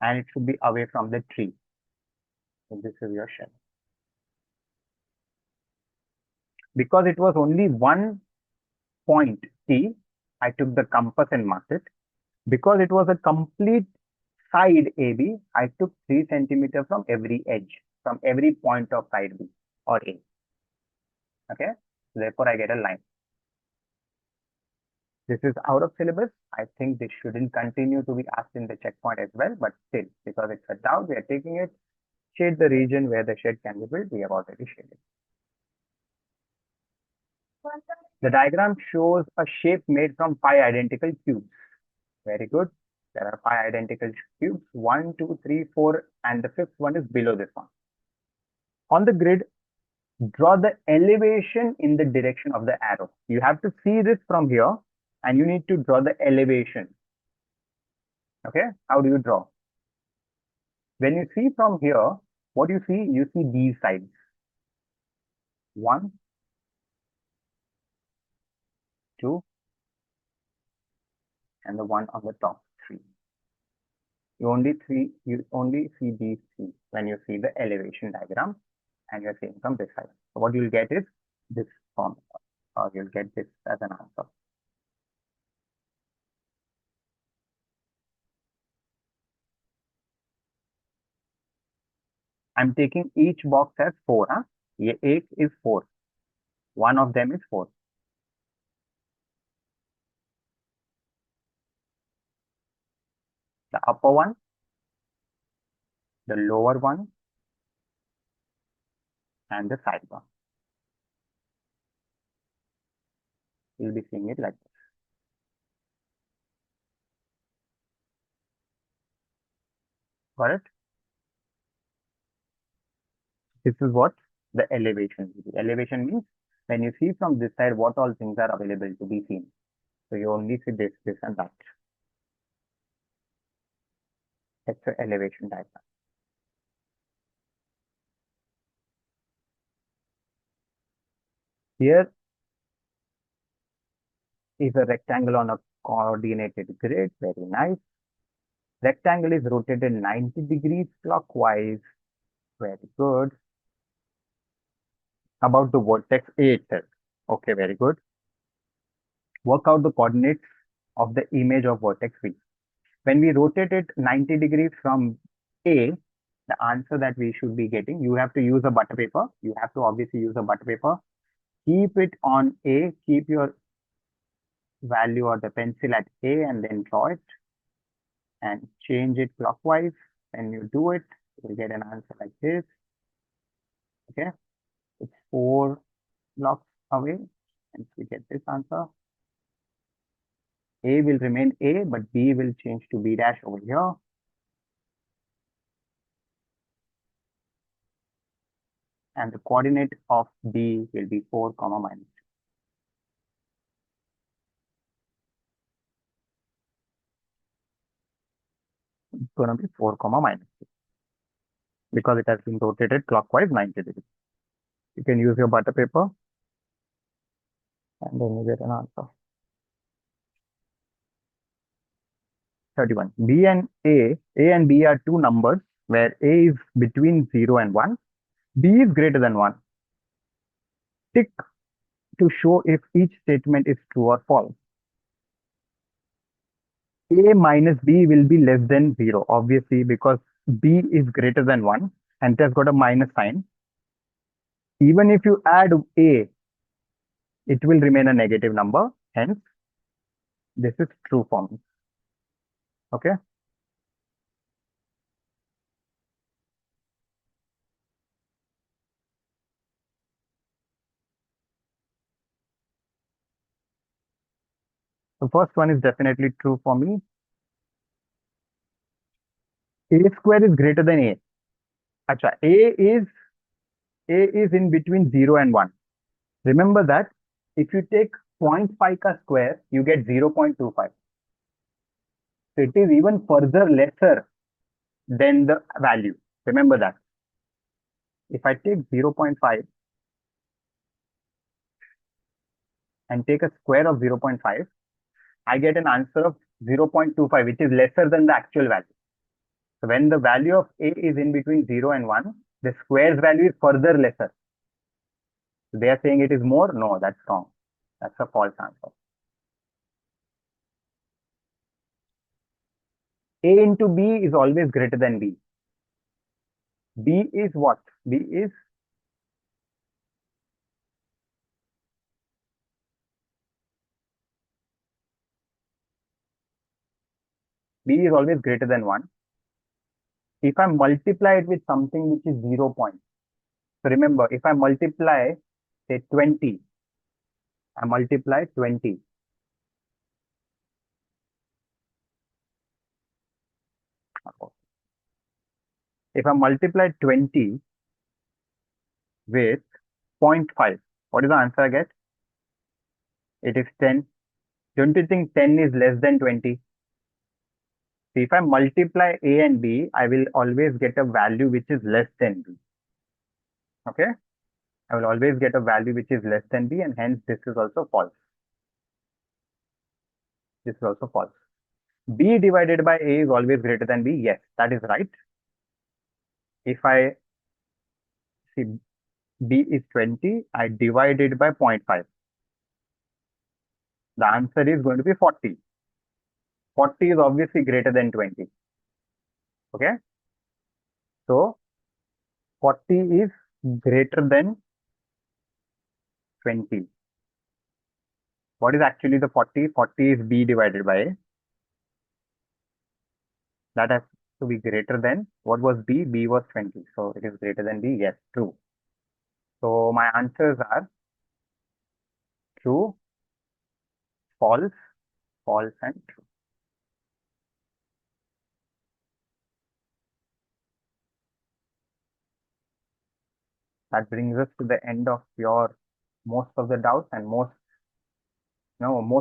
and it should be away from the tree. So this is your shed. Because it was only one point T, I took the compass and marked it. Because it was a complete side AB, I took 3 centimeters from every edge, from every point of side B or A. Okay, therefore I get a line. This is out of syllabus. I think this shouldn't continue to be asked in the checkpoint as well, but still, because it's a doubt, we are taking it. Shade the region where the shed can be built. We have already shaded. The diagram shows a shape made from 5 identical cubes. Very good. There are 5 identical cubes, 1, 2, 3, 4, and the 5th one is below this one. On the grid, draw the elevation in the direction of the arrow. You have to see this from here, and you need to draw the elevation. Okay, how do you draw? When you see from here, what you see these sides. 1, 2, and the one on the top, 3. You only see these 3 when you see the elevation diagram, and you're seeing from this side. So what you'll get is this form, or you'll get this as an answer. I'm taking each box as 4. Huh? ये एक is 4. One of them is 4. The upper one, the lower one, and the side one. You'll be seeing it like this. Got it? This is what the elevation is. Elevation means when you see from this side what all things are available to be seen. So you only see this, this, and that. That's the elevation diagram. Here is a rectangle on a coordinated grid. Very nice. Rectangle is rotated 90 degrees clockwise. Very good. About the vertex A itself. Okay, very good. Work out the coordinates of the image of vertex V. When we rotate it 90 degrees from A, the answer that we should be getting, you have to use a butter paper. You have to obviously use a butter paper. Keep it on A, keep your value or the pencil at A and then draw it and change it clockwise. When you do it, you'll get an answer like this. Okay, it's 4 blocks away and we get this answer. A will remain A, but B will change to B dash over here. And the coordinate of B will be 4, minus 2. It's going to be 4, minus 2. Because it has been rotated clockwise 90 degrees. You can use your butter paper and then you get an answer. 31. B and A and B are 2 numbers where A is between 0 and 1. B is greater than 1. Tick to show if each statement is true or false. A minus B will be less than 0, obviously, because B is greater than 1 and it has got a minus sign. Even if you add A, it will remain a negative number. Hence, this is true for me. Okay. The first one is definitely true for me. A square is greater than A. Acha, A is in between 0 and 1. Remember that if you take 0.5 ka square, you get 0.25. So it is even further lesser than the value. Remember that. If I take 0.5 and take a square of 0.5, I get an answer of 0.25, which is lesser than the actual value. So when the value of A is in between 0 and 1, the square's value is further lesser. So they are saying it is more? No, that's wrong. That's a false answer. A into B is always greater than B. B is what? B is always greater than 1. If I multiply it with something which is 0 point. So remember, if I multiply, say 20, I multiply 20. If I multiply 20 with 0.5, what is the answer I get? It is 10. Don't you think 10 is less than 20? So if I multiply A and B, I will always get a value which is less than B. Okay? I will always get a value which is less than B, and hence this is also false. This is also false. B divided by A is always greater than B. Yes, that is right. If I see B is 20, I divide it by 0.5. The answer is going to be 40. 40 is obviously greater than 20. Okay? So 40 is greater than 20. What is actually the 40? 40 is B divided by A. That has to be greater than, what was B? B was 20. So it is greater than B. Yes, true. So my answers are true, false, false, and true. That brings us to the end of your most of the doubts, and most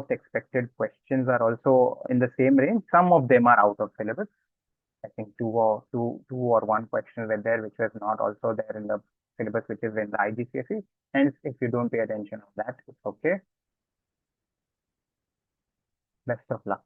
expected questions are also in the same range. Some of them are out of syllabus. I think two or one question were there which was not also there in the syllabus, which is in the IGCSE. Hence, if you don't pay attention of that, it's okay. Best of luck.